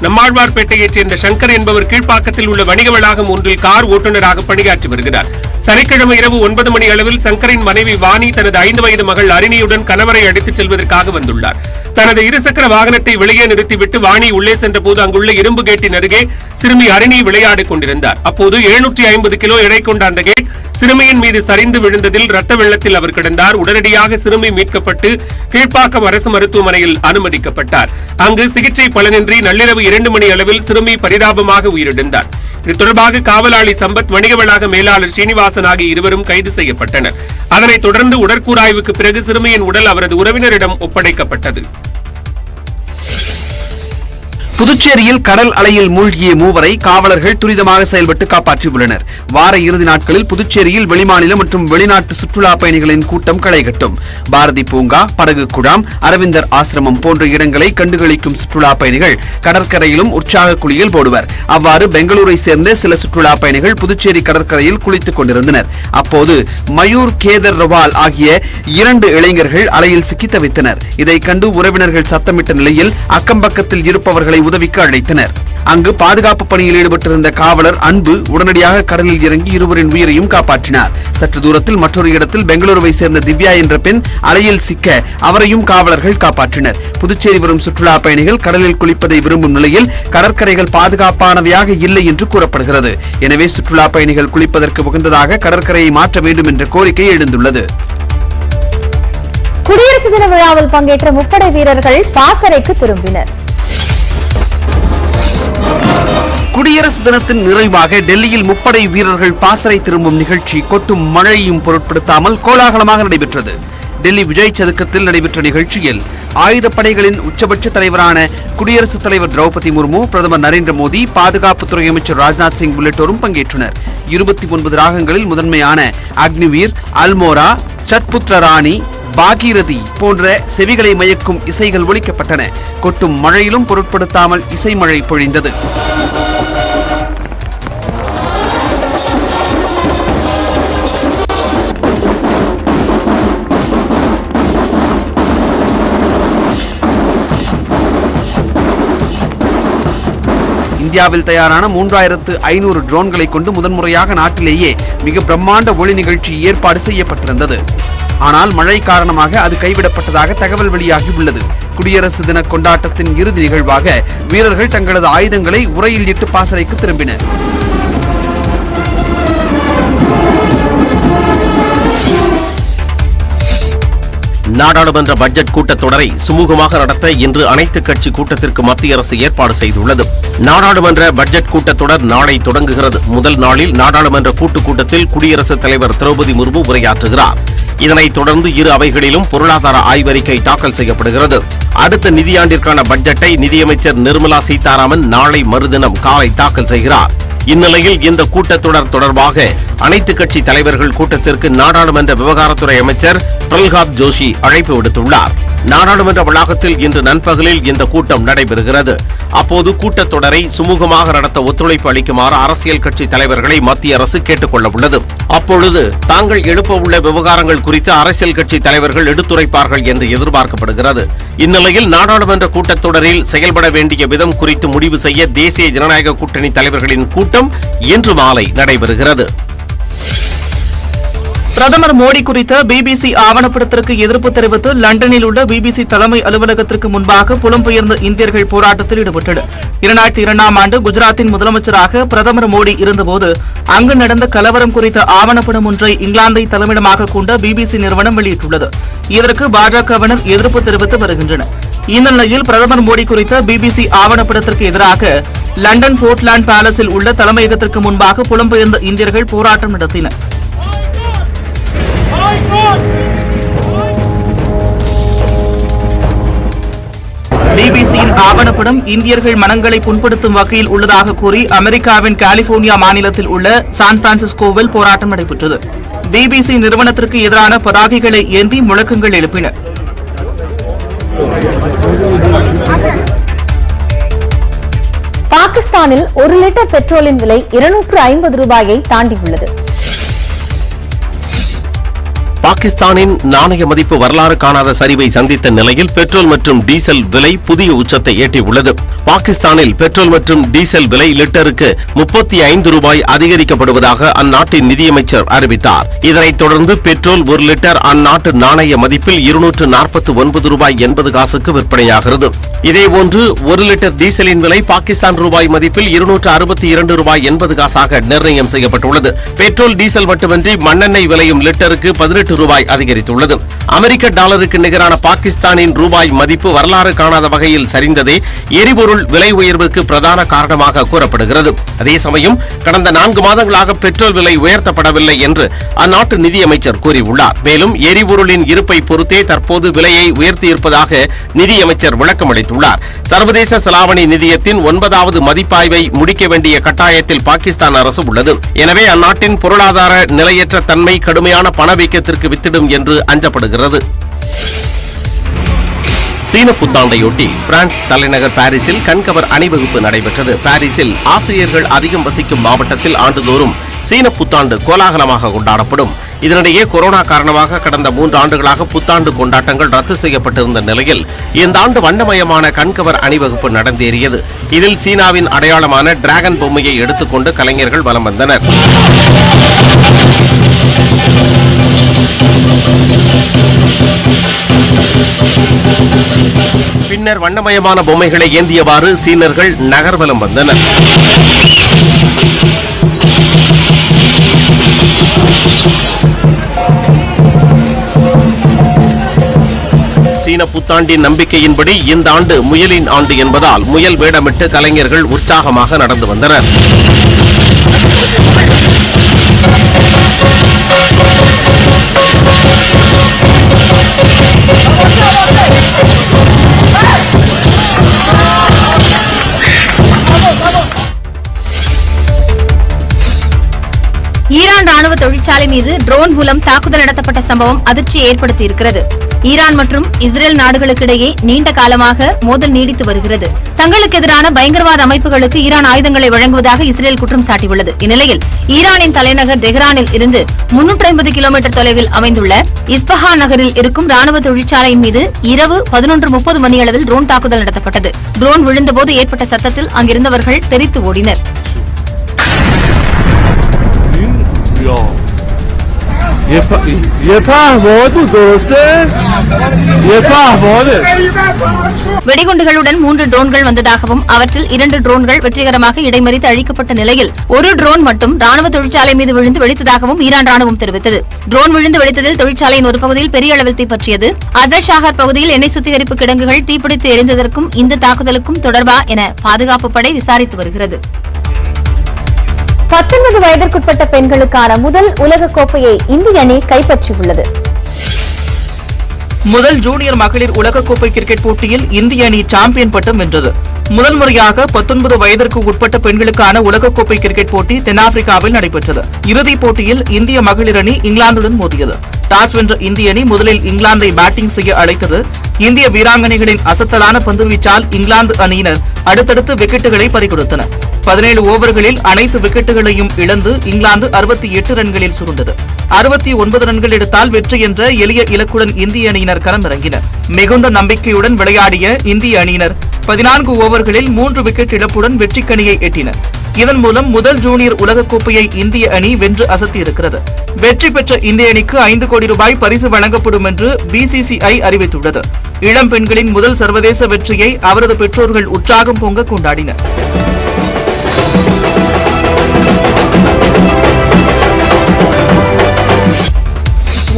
நம்மாழ்வார்பேட்டையைச் சேர்ந்த சங்கர் என்பவர் கீழ்ப்பாக்கத்தில் உள்ள வணிக வளாகம் ஒன்றில் கார் ஓட்டுநராக பணியாற்றி வருகிறார். சனிக்கிழமை இரவு 9 மணி அளவில் சங்கரின் மனைவி வாணி தனது 5 வயது மகள் அரிணியுடன் கணவரை அழைத்துச் செல்வதற்காக வந்துள்ளார். தனது இருசக்கர வாகனத்தை வெளியே நிறுத்திவிட்டு வாணி உள்ளே சென்ற போது அங்குள்ள இரும்பு கேட்டின் அருகே சிறுமி அரிணி விளையாடிக் கொண்டிருந்தார். அப்போது 750 கிலோ எடை கொண்ட அந்த கேட் சிறுமியின் மீது சரிந்து விழுந்ததில் ரத்த வெள்ளத்தில் அவர் கிடந்தார். உடனடியாக சிறுமி மீட்கப்பட்டு கீழ்ப்பாக்கம் அரசு மருத்துவமனையில் அனுமதிக்கப்பட்டார். அங்கு சிகிச்சை பலனின்றி நள்ளிரவு 2 மணி அளவில் சிறுமி பரிதாபமாக உயிரிழந்தார். இது தொடர்பாக காவலாளி சம்பத், வணிக வளாக மேலாளர் ஸ்ரீனிவாசன் ஆகிய இருவரும் கைது செய்யப்பட்டனர். அதனைத் தொடர்ந்து உடற்கூராய்வுக்கு பிறகு சிறுமியின் உடல் அவரது உறவினரிடம் ஒப்படைக்கப்பட்டது. புதுச்சேரியில் கடல் அலையில் மூழ்கிய மூவரை காவலர்கள் துரிதமாக செயல்பட்டு காப்பாற்றியுள்ளனர். வார இறுதி நாட்களில் புதுச்சேரியில் வெளிமாநில மற்றும் வெளிநாட்டு சுற்றுலா பயணிகளின் கூட்டம் களைகட்டும். பாரதி பூங்கா, படகு குழாம், அரவிந்தர் ஆசிரமம் போன்ற இடங்களை கண்டுகளிக்கும் சுற்றுலா பயணிகள் கடற்கரையிலும் உற்சாக குளியல் போடுவர். அவ்வாறு பெங்களூரை சேர்ந்த சில சுற்றுலா பயணிகள் புதுச்சேரி கடற்கரையில் குளித்துக் கொண்டிருந்தனர். அப்போது மயூர், கேதர் ரவால் ஆகிய 2 இளைஞர்கள் அலையில் சிக்கி தவித்தனர். இதை கண்டு உறவினர்கள் சத்தமிட்ட நிலையில் அக்கம்பக்கத்தில் இருப்பவர்களை உதவிக்கு அழைத்தனர். அங்கு பாதுகாப்பு பணியில் ஈடுபட்டிருந்த காவலர் அன்பு உடனடியாக கடலில் இறங்கி இருவரின் உயிரையும் காப்பாற்றினார். சற்று தூரத்தில் மற்றொரு இடத்தில் பெங்களூருவை சேர்ந்த திவ்யா என்ற பெண் அலையில் சிக்க அவரையும் காவலர்கள் காப்பாற்றினர். புதுச்சேரி வரும் சுற்றுலா பயணிகள் கடலில் குளிப்பதை விரும்பும் நிலையில் கடற்கரைகள் பாதுகாப்பானவையாக இல்லை என்று கூறப்படுகிறது. எனவே சுற்றுலா பயணிகள் குளிப்பதற்கு உகந்ததாக கடற்கரையை மாற்ற வேண்டும் என்ற கோரிக்கை எழுந்துள்ளது. குடியரசு தின விழாவில் பங்கேற்ற முப்படை வீரர்கள் பாசறைக்கு திரும்பினர். குடியரசு தினத்தின் நிறைவாக டெல்லியில் முப்படை வீரர்கள் பாசறை திரும்பும் நிகழ்ச்சி கொட்டும் மழையையும் பொருட்படுத்தாமல் கோலாகலமாக நடைபெற்றது. டெல்லி விஜய் சதுக்கத்தில் நடைபெற்ற நிகழ்ச்சியில் ஆயுதப்படைகளின் உச்சபட்ச தலைவரான குடியரசுத் தலைவர் திரௌபதி முர்மு, பிரதமர் நரேந்திர மோடி, பாதுகாப்புத்துறை அமைச்சர் ராஜ்நாத் சிங் உள்ளிட்டோரும் பங்கேற்றனர். 29 ராகங்களில் முதன்மையான அக்னிவீர், அல்மோரா, சத்புத்ர ராணி, பாகீரதி போன்ற செவிகளை மயக்கும் இசைகள் ஒலிக்கப்பட்டன. கொட்டும் மழையிலும் பொருட்படுத்தாமல் இசை மழை பொழிந்தது. இந்தியாவில் தயாரான 3500 ட்ரோன்களை கொண்டு முதன்முறையாக நாட்டிலேயே மிக பிரம்மாண்ட ஒளி நிகழ்ச்சி ஏற்பாடு செய்யப்பட்டிருந்தது. ஆனால் மழை காரணமாக அது கைவிடப்பட்டதாக தகவல் வெளியாகியுள்ளது. குடியரசு தின கொண்டாட்டத்தின் இறுதி நிகழ்வாக வீரர்கள் தங்களது ஆயுதங்களை உறையில் இட்டு பாசறைக்கு திரும்பினர். நாடாளுமன்ற பட்ஜெட் கூட்டத்தொடரை சுமூகமாக நடத்த இன்று அனைத்துக் கட்சி கூட்டத்திற்கு மத்திய அரசு ஏற்பாடு செய்துள்ளது. நாடாளுமன்ற பட்ஜெட் கூட்டத்தொடர் நாளை தொடங்குகிறது. முதல் நாளில் நாடாளுமன்ற கூட்டுக் கூட்டத்தில் குடியரசுத் தலைவர் திரௌபதி முர்மு உரையாற்றுகிறார். இதனைத் தொடர்ந்து இரு அவைகளிலும் பொருளாதார ஆய்வறிக்கை தாக்கல் செய்யப்படுகிறது. அடுத்த நிதியாண்டிற்கான பட்ஜெட்டை நிதியமைச்சர் நிர்மலா சீதாராமன் நாளை மறுதினம் காலை தாக்கல் செய்கிறார். இந்நிலையில் இந்த கூட்டத்தொடர் தொடர்பாக அனைத்துக் கட்சி தலைவர்கள் கூட்டத்திற்கு நாடாளுமன்ற விவகாரத்துறை அமைச்சர் பிரல்ஹாத் ஜோஷி அழைப்பு விடுத்துள்ளார். நாடாளுமன்ற வளாகத்தில் இன்று நண்பகலில் இந்த கூட்டம் நடைபெறுகிறது. அப்போது கூட்டத்தொடரை சுமூகமாக நடத்த ஒத்துழைப்பு அளிக்குமாறு அரசியல் கட்சி தலைவர்களை மத்திய அரசு கேட்டுக் கொள்ள உள்ளது. அப்பொழுது தாங்கள் எழுப்ப உள்ள விவகாரங்கள் குறித்து அரசியல் கட்சி தலைவர்கள் எடுத்துரைப்பார்கள் என்று எதிர்பார்க்கப்படுகிறது. இந்நிலையில் நாடாளுமன்ற கூட்டத்தொடரில் செயல்பட வேண்டிய விதம் குறித்து முடிவு செய்ய தேசிய ஜனநாயக கூட்டணி தலைவர்களின் கூட்டம் இன்று மாலை நடைபெறுகிறது. பிரதமர் மோடி குறித்த பிபிசி ஆவணப்படத்திற்கு எதிர்ப்பு தெரிவித்து லண்டனில் உள்ள பிபிசி தலைமை அலுவலகத்திற்கு முன்பாக புலம்பெயர்ந்த இந்தியர்கள் போராட்டத்தில் ஈடுபட்டனர். 2002ஆம் ஆண்டு குஜராத்தின் முதலமைச்சராக பிரதமர் மோடி இருந்தபோது அங்கு நடந்த கலவரம் குறித்த ஆவணப்படம் ஒன்றை இங்கிலாந்தை தலைமையிடமாக கொண்ட பிபிசி நிறுவனம் வெளியிட்டுள்ளது. இதற்கு பாஜகவினர் எதிர்ப்பு தெரிவித்து வருகின்றனர். இந்த நிலையில் பிரதமர் மோடி குறித்த பிபிசி ஆவணப்படத்திற்கு எதிராக லண்டன் போர்ட்லாண்ட் பேலஸில் உள்ள தலைமையகத்திற்கு முன்பாக புலம்பெயர்ந்த இந்தியர்கள் போராட்டம் நடத்தினர். பிபிசியின் ஆவணப்படம் இந்தியர்கள் மனங்களை புண்படுத்தும் வகையில் உள்ளதாக கூறி அமெரிக்காவின் கலிபோர்னியா மாநிலத்தில் உள்ள சான் பிரான்சிஸ்கோவில் போராட்டம் நடைபெற்றது. பிபிசி நிறுவனத்திற்கு எதிரான பதாகைகளை ஏந்தி முழக்கங்கள் எழுப்பினர். பாகிஸ்தானில் 1 லிட்டர் பெட்ரோலின் விலை 250 ரூபாயை தாண்டியுள்ளது. பாகிஸ்தானின் நாணய மதிப்பு வரலாறு காணாத சரிவை சந்தித்த நிலையில் பெட்ரோல் மற்றும் டீசல் விலை புதிய உச்சத்தை எட்டியுள்ளது. பாகிஸ்தானில் பெட்ரோல் மற்றும் டீசல் விலை லிட்டருக்கு 35 ரூபாய் அதிகரிக்கப்படுவதாக அந்நாட்டின் நிதியமைச்சர் அறிவித்தார். இதனைத் தொடர்ந்து பெட்ரோல் 1 லிட்டர் அந்நாட்டு நாணய மதிப்பில் 249 ரூபாய் 80 காசுக்கு விற்பனையாகிறது. இதேபோன்று 1 லிட்டர் டீசலின் விலை பாகிஸ்தான் ரூபாய் மதிப்பில் 262 ரூபாய் 80 காசாக நிர்ணயம் செய்யப்பட்டுள்ளது. பெட்ரோல் டீசல் மட்டுமின்றி மண்ணெண்ணெய் விலையும் லிட்டருக்கு 18 ரூபாய் அதிகரித்துள்ளது. அமெரிக்க டாலருக்கு நிகரான பாகிஸ்தானின் ரூபாய் மதிப்பு வரலாறு காணாத வகையில் சரிந்ததே எரிபொருள் விலை உயர்வுக்கு பிரதான காரணமாக கூறப்படுகிறது. அதே சமயம் கடந்த 4 மாதங்களாக பெட்ரோல் விலை உயர்த்தப்படவில்லை என்று அந்நாட்டு நிதியமைச்சர் கூறியுள்ளார். மேலும் எரிபொருளின் இருப்பை பொறுத்தே தற்போது விலையை உயர்த்தியிருப்பதாக நிதியமைச்சர் விளக்கம் அளித்துள்ளார். சர்வதேச செலாவணி நிதியத்தின் 9வது மதிப்பாய்வை முடிக்க வேண்டிய கட்டாயத்தில் பாகிஸ்தான் அரசு உள்ளது. எனவே அந்நாட்டின் பொருளாதார நிலையற்ற தன்மை கடுமையான பணவீக்கத்திற்கு வித்திடும் என்று அஞ்சப்படுகிறது. சீன புத்தாண்டையொட்டி பிரான்ஸ் தலைநகர் பாரிஸில் கண்கவர் அணிவகுப்பு நடைபெற்றது. பாரிஸில் ஆசிரியர்கள் அதிகம் வசிக்கும் மாவட்டத்தில் ஆண்டுதோறும் சீன புத்தாண்டு கோலாகலமாக கொண்டாடப்படும். இதனிடையே கொரோனா காரணமாக கடந்த 3 ஆண்டுகளாக புத்தாண்டு கொண்டாட்டங்கள் ரத்து செய்யப்பட்டிருந்த நிலையில் இந்த ஆண்டு வண்ணமயமான கண்கவர் அணிவகுப்பு நடந்தேறியது. இதில் சீனாவின் அடையாளமான டிராகன் பொம்மையை எடுத்துக்கொண்டு கலைஞர்கள் வலம் வந்தனர். பின்னர் வண்ணமயமான பொம்மைகளை ஏந்தியவாறு சீனர்கள் நகர்வலம் வந்தனர். தமிழின புத்தாண்டின் நம்பிக்கையின்படி இந்த ஆண்டு முயலின் ஆண்டு என்பதால் முயல் வேடமிட்டு கலைஞர்கள் உற்சாகமாக நடந்து வந்தனர். ஈரான் ராணுவ தொழிற்சாலை மீது ட்ரோன் மூலம் தாக்குதல் நடத்தப்பட்ட சம்பவம் அதிர்ச்சியை ஏற்படுத்தியிருக்கிறது. ஈரான் மற்றும் இஸ்ரேல் நாடுகளுக்கிடையே நீண்ட காலமாக மோதல் நீடித்து வருகிறது. தங்களுக்கு எதிரான பயங்கரவாத அமைப்புகளுக்கு ஈரான் ஆயுதங்களை வழங்குவதாக இஸ்ரேல் குற்றம் சாட்டியுள்ளது. இந்நிலையில் ஈரானின் தலைநகர் தெஹ்ரானில் இருந்து 350 கிலோமீட்டர் தொலைவில் அமைந்துள்ள இஸ்பஹான் நகரில் இருக்கும் ராணுவ தொழிற்சாலையின் மீது இரவு 11:30 மணியளவில் ட்ரோன் தாக்குதல் நடத்தப்பட்டது. ட்ரோன் விழுந்தபோது ஏற்பட்ட சத்தத்தில் அங்கிருந்தவர்கள் தெரித்து ஓடினர். வெடிகுண்டுகளுடன் 3 ட்ரோன்கள் வந்ததாகவும் அவற்றில் 2 ட்ரோன்கள் வெற்றிகரமாக இடைமறித்து அழிக்கப்பட்ட நிலையில் ஒரு ட்ரோன் மட்டும் ராணுவ தொழிற்சாலை மீது விழுந்து வெடித்ததாகவும் ஈரான் ராணுவம் தெரிவித்தது. ட்ரோன் விழுந்து வெடித்ததில் தொழிற்சாலையின் ஒரு பகுதியில் பெரிய அளவில் தீப்பற்றியது. அசர் ஷாகர் பகுதியில் எண்ணெய் சுத்திகரிப்பு கிடங்குகள் தீப்பிடித்து எரிந்ததற்கும் இந்த தாக்குதலுக்கும் தொடர்பா என பாதுகாப்பு படை விசாரித்து வருகிறது. 19 வயதிற்குட்பட்ட பெண்களுக்கான முதல் உலக கோப்பையை இந்திய அணி கைப்பற்றியுள்ளது. முதல் ஜூனியர் மகளிர் உலகக்கோப்பை கிரிக்கெட் போட்டியில் இந்திய அணி சாம்பியன் பட்டம் வென்றது. முதல் முறையாக 19 வயதிற்கு உட்பட்ட பெண்களுக்கான உலகக்கோப்பை கிரிக்கெட் போட்டி தென்னாப்பிரிக்காவில் நடைபெற்றது. இறுதிப் போட்டியில் இந்திய மகளிர் அணி இங்கிலாந்துடன் மோதியது. டாஸ் வென்ற இந்திய அணி முதலில் இங்கிலாந்தை பேட்டிங் செய்ய அழைத்தது. இந்திய வீராங்கனைகளின் அசத்தலான பந்துவீச்சால் இங்கிலாந்து அணியினர் அடுத்தடுத்து விக்கெட்டுகளை பறிகொடுத்தனர். 17 ஓவர்களில் அனைத்து விக்கெட்டுகளையும் இழந்து இங்கிலாந்து 68 ரன்களில் சுருண்டது. 69 ரன்கள் எடுத்தால் வெற்றி என்ற எளிய இலக்குடன் இந்திய அணியினர் களமிறங்கினர். மிகுந்த நம்பிக்கையுடன் விளையாடிய இந்திய அணியினர் 14 ஓவர்களில் 3 விக்கெட் இழப்புடன் வெற்றிக்கணியை எட்டினர். இதன் மூலம் முதல் ஜூனியர் உலகக்கோப்பையை இந்திய அணி வென்று அசத்தியிருக்கிறது. வெற்றி பெற்ற இந்திய அணிக்கு 5 கோடி ரூபாய் பரிசு வழங்கப்படும் என்று BCCI அறிவித்துள்ளது. இளம் பெண்களின் முதல் சர்வதேச வெற்றியை அவரது பெற்றோர்கள் உற்சாகம் பொங்க கொண்டாடினர்.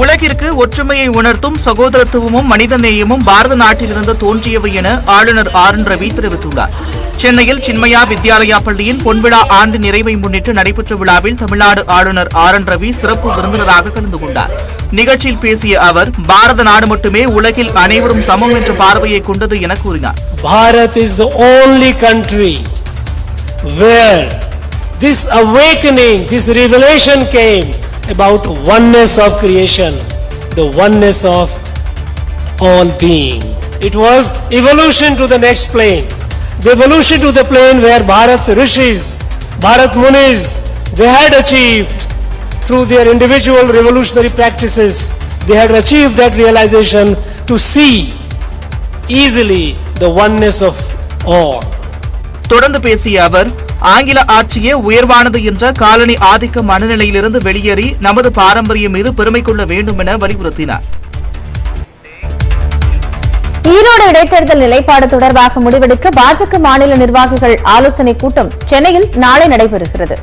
உலகிற்கு ஒற்றுமையை உணர்த்தும் சகோதரத்துவமும் மனிதநேயமும் பாரத நாட்டிலிருந்து தோன்றியவை என ஆளுநர் RN ரவி தெரிவித்துள்ளார். சென்னையில் சின்மயா வித்யாலயா பள்ளியின் பொன்விழா ஆண்டு நிறைவை முன்னிட்டு நடைபெற்ற விழாவில் தமிழ்நாடு ஆளுநர் RN ரவி சிறப்பு விருந்தினராக கலந்து கொண்டார். நிகழ்ச்சியில் பேசிய அவர் பாரத நாடு மட்டுமே உலகில் அனைவரும் சமம் என்ற பார்வையை கொண்டது என கூறினார். Bharat is the only country where this awakening, this revelation came about oneness of creation, the oneness of all being. It was evolution to the next plane, the evolution to the plane where Bharat's rishis, Bharat Munis, they had achieved through their individual revolutionary practices, they had achieved that realization to see easily the oneness of all. தொடர்ந்து பேசிய அவர் ஆங்கில ஆட்சியே உயர்வானது என்ற colony ஆதிக்க மனநிலையிலிருந்து வெளியேறி நமது பாரம்பரியம் மீது பெருமை கொள்ள வேண்டும் என வலியுறுத்தினார். ஈரோடு இடைத்தேர்தல் நிலைப்பாடு தொடர்பாக முடிவெடுக்க பாஜக மாநில நிர்வாகிகள் ஆலோசனை கூட்டம் சென்னையில் நாளை நடைபெறுகிறது.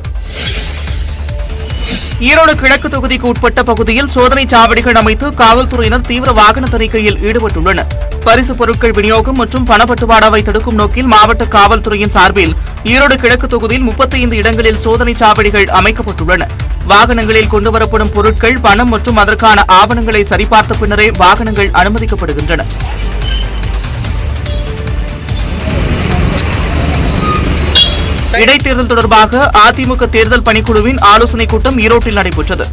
ஈரோடு கிழக்கு தொகுதிக்கு உட்பட்ட பகுதியில் சோதனை சாவடிகள் அமைத்து காவல்துறையினர் தீவிர வாகன தணிக்கையில் ஈடுபட்டுள்ளனர். பரிசு பொருட்கள் விநியோகம் மற்றும் பணப்பட்டுவாடாவை தடுக்கும் நோக்கில் மாவட்ட காவல்துறையின் சார்பில் ஈரோடு கிழக்கு தொகுதியில் 35 இடங்களில் சோதனை சாவடிகள் அமைக்கப்பட்டுள்ளன. வாகனங்களில் கொண்டுவரப்படும் பொருட்கள், பணம் மற்றும் அதற்கான ஆவணங்களை சரிபார்த்த பின்னரே வாகனங்கள் அனுமதிக்கப்படுகின்றன. இடைத்தேர்தல் தொடர்பாக அதிமுக தேர்தல் பணிக்குழுவின் ஆலோசனைக் கூட்டம் ஈரோட்டில் நடைபெற்றது.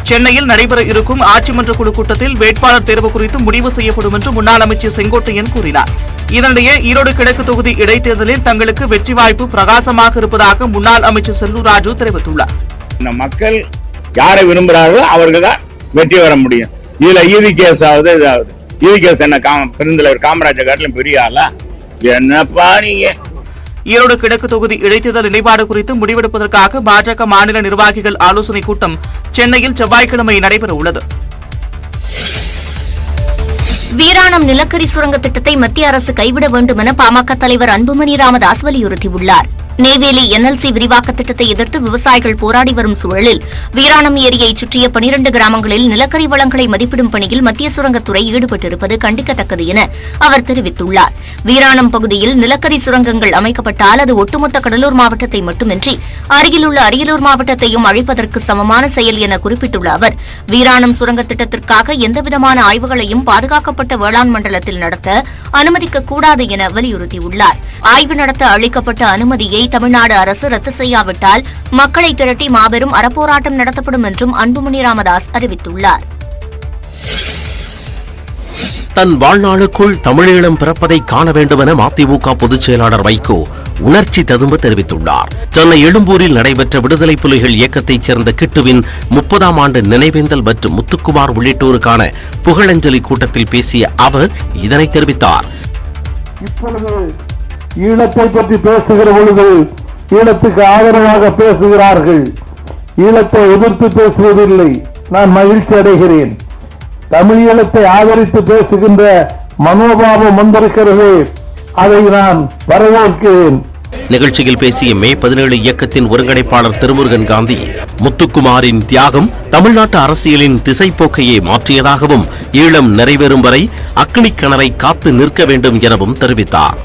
சென்னையில் நடைபெற இருக்கும் ஆட்சிமன்ற குழு கூட்டத்தில் வேட்பாளர் தேர்வு குறித்து முடிவு செய்யப்படும் என்று முன்னாள் அமைச்சர் செங்கோட்டையன் கூறினார். இதனிடையே ஈரோடு கிழக்கு தொகுதி இடைத்தேர்தலில் தங்களுக்கு வெற்றி வாய்ப்பு பிரகாசமாக இருப்பதாக முன்னாள் அமைச்சர் செல்லூர் ராஜு தெரிவித்துள்ளார். மக்கள் யாரை விரும்புகிறார்களோ அவர்கள் தான் வெற்றி பெற முடியும். இதுல ஈவி கேஸ் ஆகுது, இதாவது ஈவி கேஸ் என்ன பெருந்தலைவர் காமராஜர் காட்டிலும் பெரிய ஆளா என்னப்பா நீங்க? ஈரோடு கிழக்கு தொகுதி இடைத்தேர்தல் நிலைப்பாடு குறித்து முடிவெடுப்பதற்காக பாஜக மாநில நிர்வாகிகள் ஆலோசனைக் கூட்டம் சென்னையில் செவ்வாய்க்கிழமை நடைபெற உள்ளது. வீராணம் நிலக்கரி சுரங்க திட்டத்தை மத்திய அரசு கைவிட வேண்டும் என பாமக தலைவர் அன்புமணி ராமதாஸ் வலியுறுத்தியுள்ளார். நெய்வேலி NLC விரிவாக்க திட்டத்தை எதிர்த்து விவசாயிகள் போராடி வரும் சூழலில் வீராணம் ஏரியை சுற்றிய 12 கிராமங்களில் நிலக்கரி வளங்களை மதிப்பிடும் பணியில் மத்திய சுரங்கத்துறை ஈடுபட்டிருப்பது கண்டிக்கத்தக்கது என அவர் தெரிவித்துள்ளார். வீராணம் பகுதியில் நிலக்கரி சுரங்கங்கள் அமைக்கப்பட்டால் அது ஒட்டுமொத்த கடலூர் மாவட்டத்தை மட்டுமின்றி அருகிலுள்ள அரியலூர் மாவட்டத்தையும் அழிப்பதற்கு சமமான செயல் என குறிப்பிட்டுள்ள அவர், வீராணம் சுரங்க திட்டத்திற்காக எந்தவிதமான ஆய்வுகளையும் பாதுகாக்கப்பட்ட வேளாண் மண்டலத்தில் நடத்த அனுமதிக்கக்கூடாது என வலியுறுத்தியுள்ளார். ஆய்வு நடத்த அளிக்கப்பட்ட அனுமதியை தமிழ்நாடு அரசு ரத்து செய்யாவிட்டால் மக்களை திரட்டி மாபெரும் அறப்போராட்டம் நடத்தப்படும் என்றும் அன்புமணி ராமதாஸ் அறிவித்துள்ளார். தன் வாழ்நாளுக்குள் தமிழீழம் பிறப்பதை காண வேண்டும் என மதிமுக பொதுச் செயலாளர் வைகோ உணர்ச்சி ததும்ப தெரிவித்துள்ளார். சென்னை எழும்பூரில் நடைபெற்ற விடுதலை புலிகள் இயக்கத்தைச் சேர்ந்த கிட்டுவின் 30ஆம் ஆண்டு நினைவேந்தல் மற்றும் முத்துக்குமார் உள்ளிட்டோருக்கான புகழஞ்சலி கூட்டத்தில் பேசிய அவர் இதனை தெரிவித்தார். இப்பொழுது ஈழத்தை பற்றி பேசுகிற பொழுது ஈழத்துக்கு ஆதரவாக பேசுகிறார்கள், ஈழத்தை எதிர்த்து பேசுவதில்லை. நான் மகிழ்ச்சி அடைகிறேன். தமிழ் ஈழத்தை ஆதரித்து பேசுகின்ற மனோபாவம் வந்திருக்கிறது, அதை நான் வரவேற்கிறேன். நிகழ்ச்சியில் பேசிய மே 17 இயக்கத்தின் ஒருங்கிணைப்பாளர் திருமுருகன் காந்தி, முத்துக்குமாரின் தியாகம் தமிழ்நாட்டு அரசியலின் திசைப்போக்கையே மாற்றியதாகவும் ஈழம் நிறைவேறும் வரை அக்னி கிணறை காத்து நிற்க வேண்டும் எனவும் தெரிவித்தார்.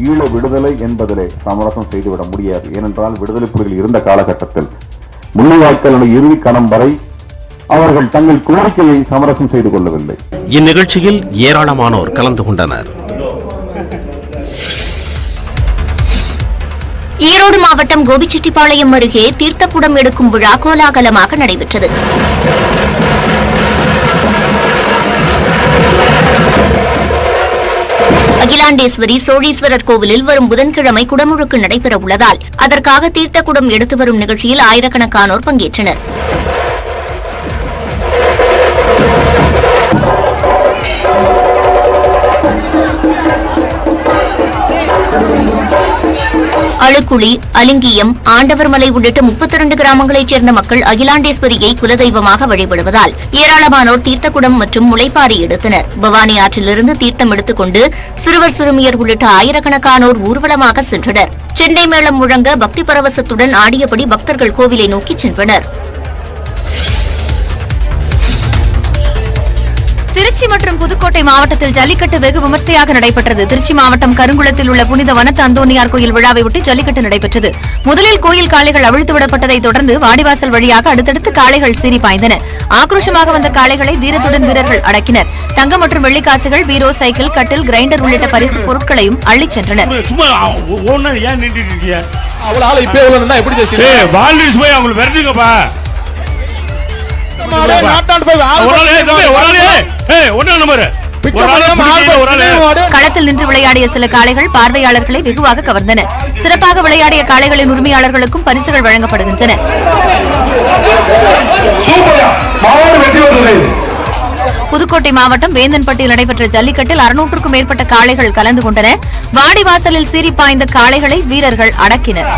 ஈழ விடுதலை என்பதிலே சமரசம் செய்துவிட முடியாது. ஏனென்றால் விடுதலை புலிகள் இருந்த காலகட்டத்தில் முள்ளிவாய்க்கால் இறுதி கணம் வரை அவர்கள் தங்கள் கோரிக்கையை சமரசம் செய்து கொள்ளவில்லை. இந்நிகழ்ச்சியில் ஏராளமானோர் கலந்து கொண்டனர். ஈரோடு மாவட்டம் கோபிச்செட்டிப்பாளையம் அருகே தீர்த்தக்குடம் எடுக்கும் விழா கோலாகலமாக நடைபெற்றது. அகிலாண்டேஸ்வரி சோழீஸ்வரர் கோவிலில் வரும் புதன்கிழமை குடமுழுக்கு நடைபெறவுள்ளதால் அதற்காக தீர்த்தக்குடம் எடுத்து வரும் நிகழ்ச்சியில் ஆயிரக்கணக்கானோர் பங்கேற்றனர். அழுக்குழி, அலிங்கியம், ஆண்டவர்மலை உள்ளிட்ட 32 கிராமங்களைச் சேர்ந்த மக்கள் அகிலாண்டேஸ்வரியை குலதெய்வமாக வழிபடுவதால் ஏராளமானோர் தீர்த்தக்குடம் மற்றும் முளைப்பாரி எடுத்தனர். பவானி ஆற்றிலிருந்து தீர்த்தம் எடுத்துக்கொண்டு சிறுவர் சிறுமியர் உள்ளிட்ட ஆயிரக்கணக்கானோர் ஊர்வலமாக சென்றனர். செண்டை மேளம் முழங்க பக்தி பரவசத்துடன் ஆடியபடி பக்தர்கள் கோவிலை நோக்கி சென்றனர். திருச்சி மற்றும் புதுக்கோட்டை மாவட்டத்தில் ஜல்லிக்கட்டு வெகு விமர்சையாக நடைபெற்றது. திருச்சி மாவட்டம் கருங்குளத்தில் உள்ள புனித வனத்து அந்தோனியார் கோயில் விழாவை ஒட்டி ஜல்லிக்கட்டு நடைபெற்றது. முதலில் கோயில் காளைகள் அவிழ்த்துவிடப்பட்டதை தொடர்ந்து வாடிவாசல் வழியாக அடுத்தடுத்து காளைகள் சீறி பாய்ந்தன. ஆக்ரோஷமாக வந்த காளைகளை தீரத்துடன் வீரர்கள் அடக்கினர். தங்கம் மற்றும் வெள்ளிக்காசுகள், பீரோ, சைக்கிள், கட்டில், கிரைண்டர் உள்ளிட்ட பரிசு பொருட்களையும் அள்ளிச் சென்றனர். களத்தில் நின்று விளையாடிய சில காளைகள் பார்வையாளர்களை வெகுவாக கவர்ந்தன. சிறப்பாக விளையாடிய காளைகளின் உரிமையாளர்களுக்கும் பரிசுகள் வழங்கப்படுகின்றன. புதுக்கோட்டை மாவட்டம் வேந்தன்பட்டியில் நடைபெற்ற ஜல்லிக்கட்டில் 600க்கும் மேற்பட்ட காளைகள் கலந்து கொண்டன. வாடிவாசலில் சீறி பாய்ந்த காளைகளை வீரர்கள் அடக்கினர்.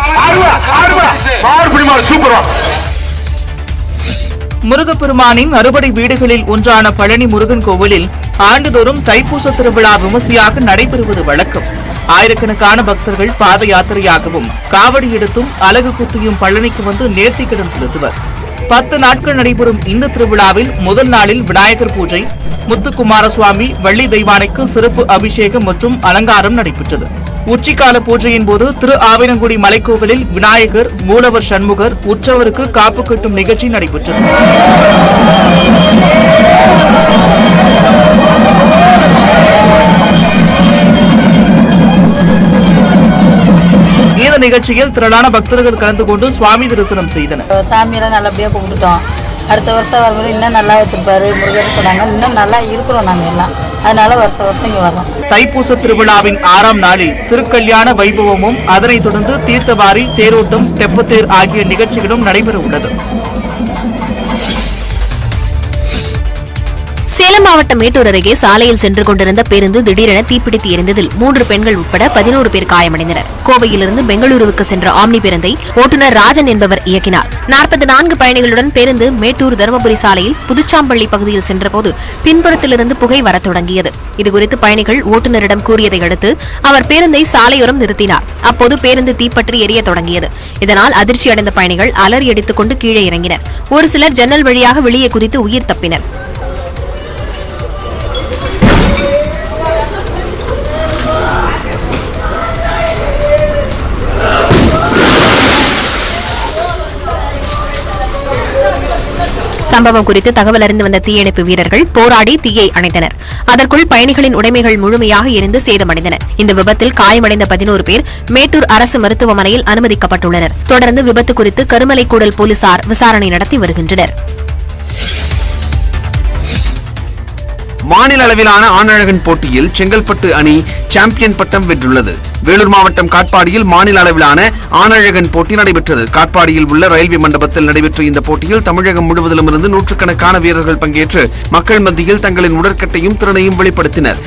முருகப்பெருமானின் அறுபடை வீடுகளில் ஒன்றான பழனி முருகன் கோவிலில் ஆண்டுதோறும் தைப்பூச திருவிழா விமர்சையாக நடைபெறுவது வழக்கம். ஆயிரக்கணக்கான பக்தர்கள் பாத யாத்திரையாகவும் காவடி எடுத்தும் அலகு குத்தியும் பழனிக்கு வந்து நேர்த்திக்கடன் செலுத்துவர். 10 நாட்கள் நடைபெறும் இந்த திருவிழாவில் முதல் நாளில் விநாயகர் பூஜை, முத்துக்குமாரசுவாமி, வள்ளி தெய்வானைக்கு சிறப்பு அபிஷேகம் மற்றும் அலங்காரம் நடைபெற்றது. உச்சிக்கால பூஜையின் போது திரு ஆவினங்குடி மலைக்கோவிலில் விநாயகர், மூலவர் சண்முகர், உற்சவருக்கு காப்பு கட்டும் நிகழ்ச்சி நடைபெற்றது. இந்த நிகழ்ச்சியில் திரளான பக்தர்கள் கலந்து கொண்டு சுவாமி தரிசனம் செய்தனர். சாமியெல்லாம் நல்லபடியா கும்பிட்டுட்டோம். அடுத்த வருஷம் வரும்போது இன்னும் நல்லா வச்சிருப்பாரு முருகர் சொன்னாங்க. இன்னும் நல்லா இருக்கிறோம் நாங்க எல்லாம், அதனால வருஷம் இங்க வரோம். தைப்பூச திருவிழாவின் 6ஆம் நாளில் திருக்கல்யாண வைபவமும் அதனைத் தொடர்ந்து தீர்த்தவாரி, தேரோட்டம், தெப்பத்தேர் ஆகிய நிகழ்ச்சிகளும் நடைபெற உள்ளது. சேலம் மாவட்டம் மேட்டூர் அருகே சாலையில் சென்று கொண்டிருந்த பேருந்து திடீரென தீப்பிடித்து எரிந்ததில் 3 பெண்கள் உட்பட 11 பேர் காயமடைந்தனர். கோவையிலிருந்து பெங்களூருவுக்கு சென்ற ஆம்னி பேருந்தை ஓட்டுநர் ராஜன் என்பவர் இயக்கினார். 44 பயணிகளுடன் பேருந்து மேட்டூர் தருமபுரி சாலையில் புதுச்சாம்பள்ளி பகுதியில் சென்றபோது பின்புறத்திலிருந்து புகை வரத் தொடங்கியது. இதுகுறித்து பயணிகள் ஓட்டுநரிடம் கூறியதை அடுத்து அவர் பேருந்தை சாலையோரம் நிறுத்தினார். அப்போது பேருந்து தீப்பற்றி எரிய தொடங்கியது. இதனால் அதிர்ச்சியடைந்த பயணிகள் அலறியடித்துக் கொண்டு கீழே இறங்கினர். ஒரு சிலர் ஜன்னல் வழியாக வெளியே குதித்து உயிர் தப்பினர். சம்பவம் குறித்து தகவல் அறிந்து வந்த தீயணைப்பு வீரர்கள் போராடி தீயை அணைத்தனர். அதற்குள் பயணிகளின் உடைமைகள் முழுமையாக எரிந்து சேதமடைந்தன. இந்த விபத்தில் காயமடைந்த 11 பேர் மேட்டூர் அரசு மருத்துவமனையில் அனுமதிக்கப்பட்டுள்ளனர். தொடர்ந்து விபத்து குறித்து கருமலைக்கூடல் போலீசார் விசாரணை நடத்தி வருகின்றனர். மாநில அளவிலான ஆணழகன் போட்டியில் செங்கல்பட்டு அணி சாம்பியன் பட்டம் வென்றுள்ளது. வேலூர் மாவட்டம் காட்பாடியில் மாநில அளவிலான ஆணழகன் போட்டி நடைபெற்றது. காட்பாடியில் உள்ள ரயில்வே மண்டபத்தில் நடைபெற்ற இந்த போட்டியில் தமிழகம் முழுவதிலும் இருந்து நூற்றுக்கணக்கான வீரர்கள் பங்கேற்று மக்கள் மத்தியில் தங்களின் உடற்கட்டையும் திறனையும் வெளிப்படுத்தினர்.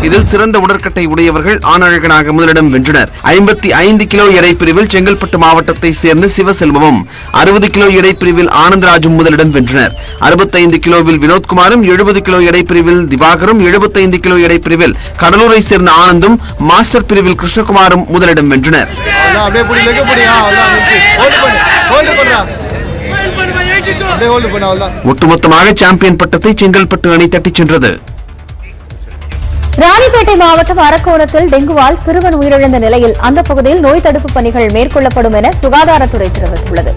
இதில் சிறந்த உடற்கட்டை உடையவர்கள் ஆணழகனாக முதலிடம் வென்றனர். 55 கிலோ எடை பிரிவில் செங்கல்பட்டு மாவட்டத்தை சேர்ந்த சிவசெல்வமும், 60 கிலோ எடை பிரிவில் ஆனந்தராஜும் முதலிடம் வென்றனர். 65 கிலோவில் வினோத்குமாரும், 70 கிலோ எடை பிரிவில் திவாகரும், 75 கிலோ எடை பிரிவில் கடலூரை சேர்ந்த ஆனந்தும், மாஸ்டர் பிரிவில் கிருஷ்ணகுமாரும் முதலிடம் வென்றனர். ஒட்டுமொத்தமாக சாம்பியன் பட்டத்தை செங்கல்பட்டு அணி தட்டிச் சென்றது. ராணிப்பேட்டை மாவட்டம் அரக்கோணத்தில் டெங்குவால் சிறுவன் உயிரிழந்த நிலையில் அந்த பகுதியில் நோய் தடுப்பு பணிகள் மேற்கொள்ளப்படும் என சுகாதாரத்துறை தெரிவித்துள்ளது.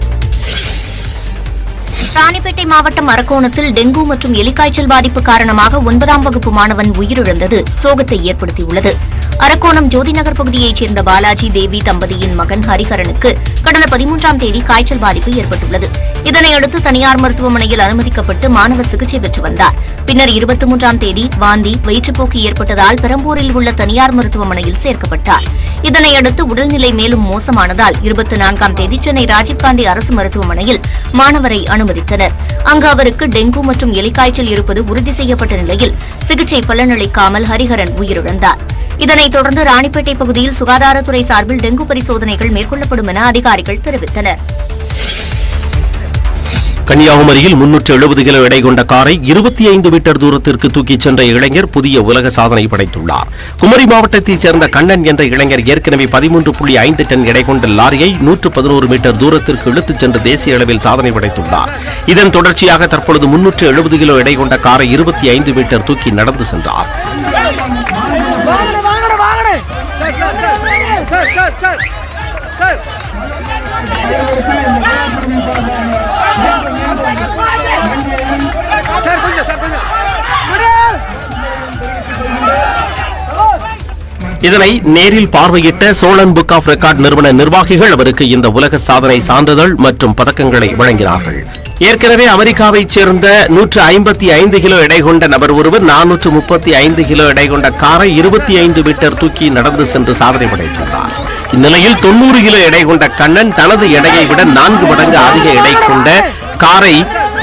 ராணிப்பேட்டை மாவட்டம் அரக்கோணத்தில் டெங்கு மற்றும் எலிக்காய்ச்சல் பாதிப்பு காரணமாக 9ஆம் வகுப்பு மாணவன் உயிரிழந்தது சோகத்தை ஏற்படுத்தியுள்ளது. அரக்கோணம் ஜோதிநகர் பகுதியைச் சேர்ந்த பாலாஜி தேவி தம்பதியின் மகன் ஹரிஹரனுக்கு கடந்த 13ஆம் தேதி காய்ச்சல் பாதிப்பு ஏற்பட்டுள்ளது. இதனையடுத்து தனியார் மருத்துவமனையில் அனுமதிக்கப்பட்டு மாணவர் சிகிச்சை பெற்று வந்தார். பின்னர் 23ஆம் தேதி வாந்தி, வயிற்றுப்போக்கு ஏற்பட்டதால் பெரம்பூரில் உள்ள தனியார் மருத்துவமனையில் சேர்க்கப்பட்டார். இதனையடுத்து உடல்நிலை மேலும் மோசமானதால் 24ஆம் தேதி சென்னை ராஜீவ்காந்தி அரசு மருத்துவமனையில் மாணவரை அனுமதித்தனர். அங்கு அவருக்கு டெங்கு மற்றும் எலிக்காய்ச்சல் இருப்பது உறுதி செய்யப்பட்ட நிலையில் சிகிச்சை பலனளிக்காமல் ஹரிஹரன் உயிரிழந்தார். இதனைத் தொடர்ந்து ராணிப்பேட்டை பகுதியில் சுகாதாரத்துறை சார்பில் டெங்கு பரிசோதனைகள் மேற்கொள்ளப்படும் என அதிகாரிகள் தெரிவித்தனர். கன்னியாகுமரியில் 370 கிலோ எடை கொண்ட காரை 25 மீட்டர் தூரத்திற்கு தூக்கிச் சென்ற இளைஞர் புதிய உலக சாதனை படைத்துள்ளார். குமரி மாவட்டத்தைச் சேர்ந்த கண்ணன் என்ற இளைஞர் ஏற்கனவே 13.5 டன் எடை கொண்ட லாரியை 111 மீட்டர் தூரத்திற்கு இழுத்துச் சென்று தேசிய அளவில் சாதனை படைத்துள்ளார். இதன் தொடர்ச்சியாக தற்பொழுது 370 கிலோ எடை கொண்ட காரை 25 மீட்டர் தூக்கி நடந்து சென்றார். இதனை நேரில் பார்வையிட்ட சோழன் புக் ஆஃப் ரெக்கார்ட் நிறுவன நிர்வாகிகள் அவருக்கு இந்த உலக சாதனை சான்றிதழ் மற்றும் பதக்கங்களை வழங்கினார்கள். ஏற்கனவே அமெரிக்காவைச் சேர்ந்த 155 கிலோ எடை கொண்ட நபர் ஒருவர் 435 கிலோ எடை கொண்ட காரை 25 மீட்டர் தூக்கி நடந்து சென்று சாதனை படைத்துள்ளார். இந்நிலையில் 90 கிலோ எடை கொண்ட கண்ணன் தனது எடையை விட 4 மடங்கு அதிக எடை கொண்ட காரை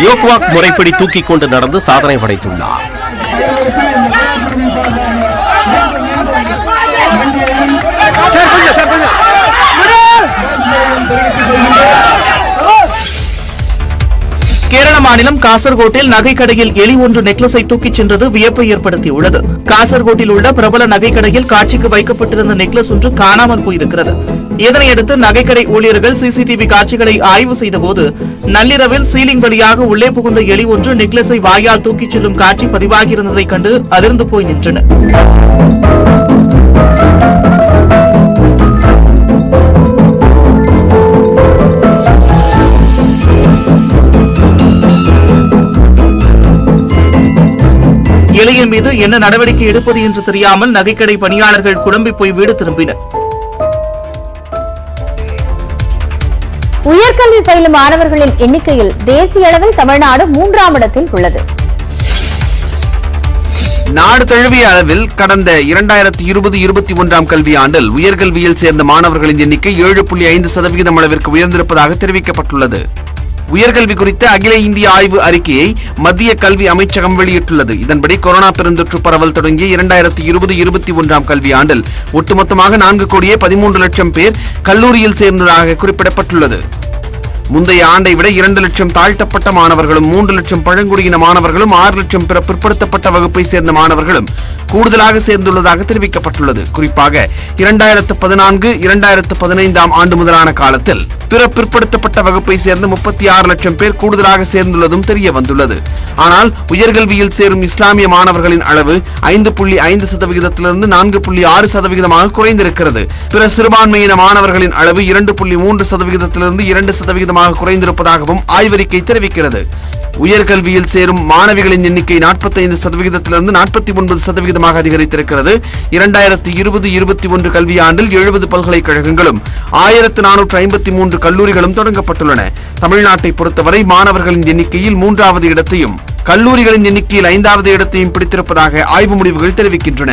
யோக்வாக் முறைப்படி தூக்கிக் கொண்டு நடந்து சாதனை படைத்துள்ளார். கேரள மாநிலம் காசர்கோட்டில் நகைக்கடையில் எலி ஒன்று நெக்லஸை தூக்கிச் சென்றது வியப்பை ஏற்படுத்தியுள்ளது. காசர்கோட்டில் உள்ள பிரபல நகைக்கடையில் காட்சிக்கு வைக்கப்பட்டிருந்த நெக்லஸ் ஒன்று காணாமல் போயிருக்கிறது. இதனையடுத்து நகைக்கடை ஊழியர்கள் சிசிடிவி காட்சிகளை ஆய்வு செய்தபோது நள்ளிரவில் சீலிங் வழியாக உள்ளே புகுந்த எலி ஒன்று நெக்லஸை வாயால் தூக்கிச் செல்லும் காட்சி பதிவாகியிருந்ததை கண்டு அதிர்ந்து போய் நின்றனர். எலியின் மீது என்ன நடவடிக்கை எடுப்பது என்று தெரியாமல் நகைக்கடை பணியாளர்கள் குழம்பி போய் வீடு திரும்பினர். உயர்கல்வி பயிலும் மாணவர்களின் எண்ணிக்கையில் தேசிய அளவில் தமிழ்நாடு 3ஆம் இடத்தில் உள்ளது. நாடு தழுவிய அளவில் கடந்த 2020-21 கல்வியாண்டில் உயர்கல்வியில் சேர்ந்த மாணவர்களின் எண்ணிக்கை 7.5% அளவிற்கு உயர்ந்திருப்பதாக தெரிவிக்கப்பட்டுள்ளது. உயர்கல்வி குறித்த அகில இந்திய ஆய்வு அறிக்கையை மத்திய கல்வி அமைச்சகம் வெளியிட்டுள்ளது. இதன்படி கொரோனா பெருந்தொற்று பரவல் தொடங்கிய 2020-21 கல்வியாண்டில் ஒட்டுமொத்தமாக 4,13,00,000 பேர் கல்லூரியில் சேர்ந்ததாக குறிப்பிடப்பட்டுள்ளது. முந்தைய ஆண்டை விட 2 லட்சம் தாழ்த்தப்பட்ட மாணவர்களும் 3 லட்சம் பழங்குடியின மாணவர்களும் 6 லட்சம் பிற பிற்படுத்தப்பட்ட வகுப்பை சேர்ந்த மாணவர்களும் கூடுதலாக சேர்ந்துள்ளதாக தெரிவிக்கப்பட்டுள்ளது. குறிப்பாக 2014-2015 ஆண்டு முதலான காலத்தில் பிற பிற்படுத்தப்பட்ட வகுப்பை சேர்ந்த 36 லட்சம் பேர் கூடுதலாக சேர்ந்துள்ளதும் தெரிய வந்துள்ளது. ஆனால் உயர்கல்வியில் சேரும் இஸ்லாமிய மாணவர்களின் அளவு 5.5%-லிருந்து 4.6% குறைந்திருக்கிறது. பிற சிறுபான்மையின மாணவர்களின் அளவு 2.3%-லிருந்து 2% குறைந்திருப்பதாகவும் ஆய்வறிக்கை தெரிவிக்கிறது. உயர்கல்வியில் சேரும் மாணவிகளின் எண்ணிக்கை 45%-லிருந்து 49% அதிகரித்திருக்கிறது. 2020-21 கல்வியாண்டில் 70 பல்கலைக்கழகங்களும் 1453 கல்லூரிகளும் தொடங்கப்பட்டுள்ளன. தமிழ்நாட்டை பொறுத்தவரை மாணவர்களின் எண்ணிக்கையில் 3வது இடத்தையும் கல்லூரிகளின் எண்ணிக்கையில் 5வது இடத்தையும் பிடித்திருப்பதாக ஆய்வு முடிவுகள் தெரிவிக்கின்றன.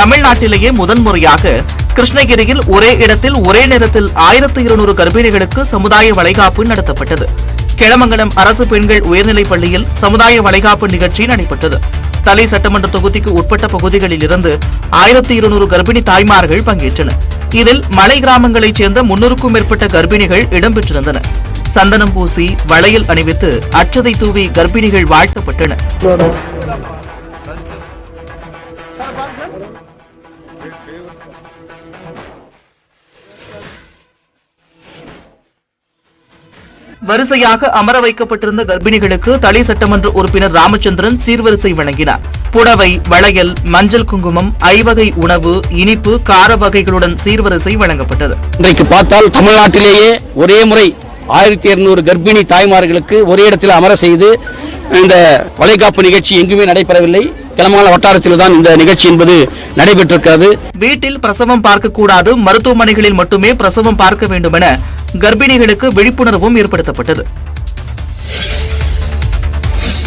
தமிழ்நாட்டிலேயே முதன்முறையாக கிருஷ்ணகிரியில் ஒரே இடத்தில் ஒரே நேரத்தில் 1200 கர்ப்பிணிகளுக்கு சமுதாய வளைகாப்பு நடத்தப்பட்டது. கிளமங்கலம் அரசு பெண்கள் உயர்நிலைப் பள்ளியில் சமுதாய வளைகாப்பு நிகழ்ச்சி நடைபெற்றது. தளி சட்டமன்ற தொகுதிக்கு உட்பட்ட பகுதிகளில் இருந்து 1200 கர்ப்பிணி தாய்மார்கள் பங்கேற்றனர். இதில் மலை கிராமங்களைச் சேர்ந்த 300க்கும் மேற்பட்ட கர்ப்பிணிகள் இடம்பெற்றிருந்தனர். சந்தனம் பூசி வளையல் அணிவித்து அட்சதை தூவி கர்ப்பிணிகள் வாழ்த்தப்பட்டனர். வரிசையாக அமர வைக்கப்பட்டிருந்த கர்ப்பிணிகளுக்கு தளி சட்டமன்ற உறுப்பினர் ராமச்சந்திரன் சீர்வரிசை வழங்கினார். புடவை, வளையல், மஞ்சள் குங்குமம், ஐவகை உணவு, இனிப்பு, கார வகைகளுடன் சீர்வரிசை வழங்கப்பட்டது. இன்றைக்கு பார்த்தால் தமிழ்நாட்டிலேயே ஒரே முறை 1200 கர்ப்பிணி தாய்மார்களுக்கு ஒரே இடத்தில் அமர செய்து இந்த வளைகாப்பு நிகழ்ச்சி எங்குமே நடைபெறவில்லை. கிளமங்கலம் வட்டாரத்தில் தான் இந்த நிகழ்ச்சி என்பது நடைபெற்றிருக்கிறது. வீட்டில் பிரசவம் பார்க்கக்கூடாது, மருத்துவமனைகளில் மட்டுமே பிரசவம் பார்க்க வேண்டும் என கர்ப்பிணிகளுக்கு விழிப்புணர்வும் ஏற்படுத்தப்பட்டது.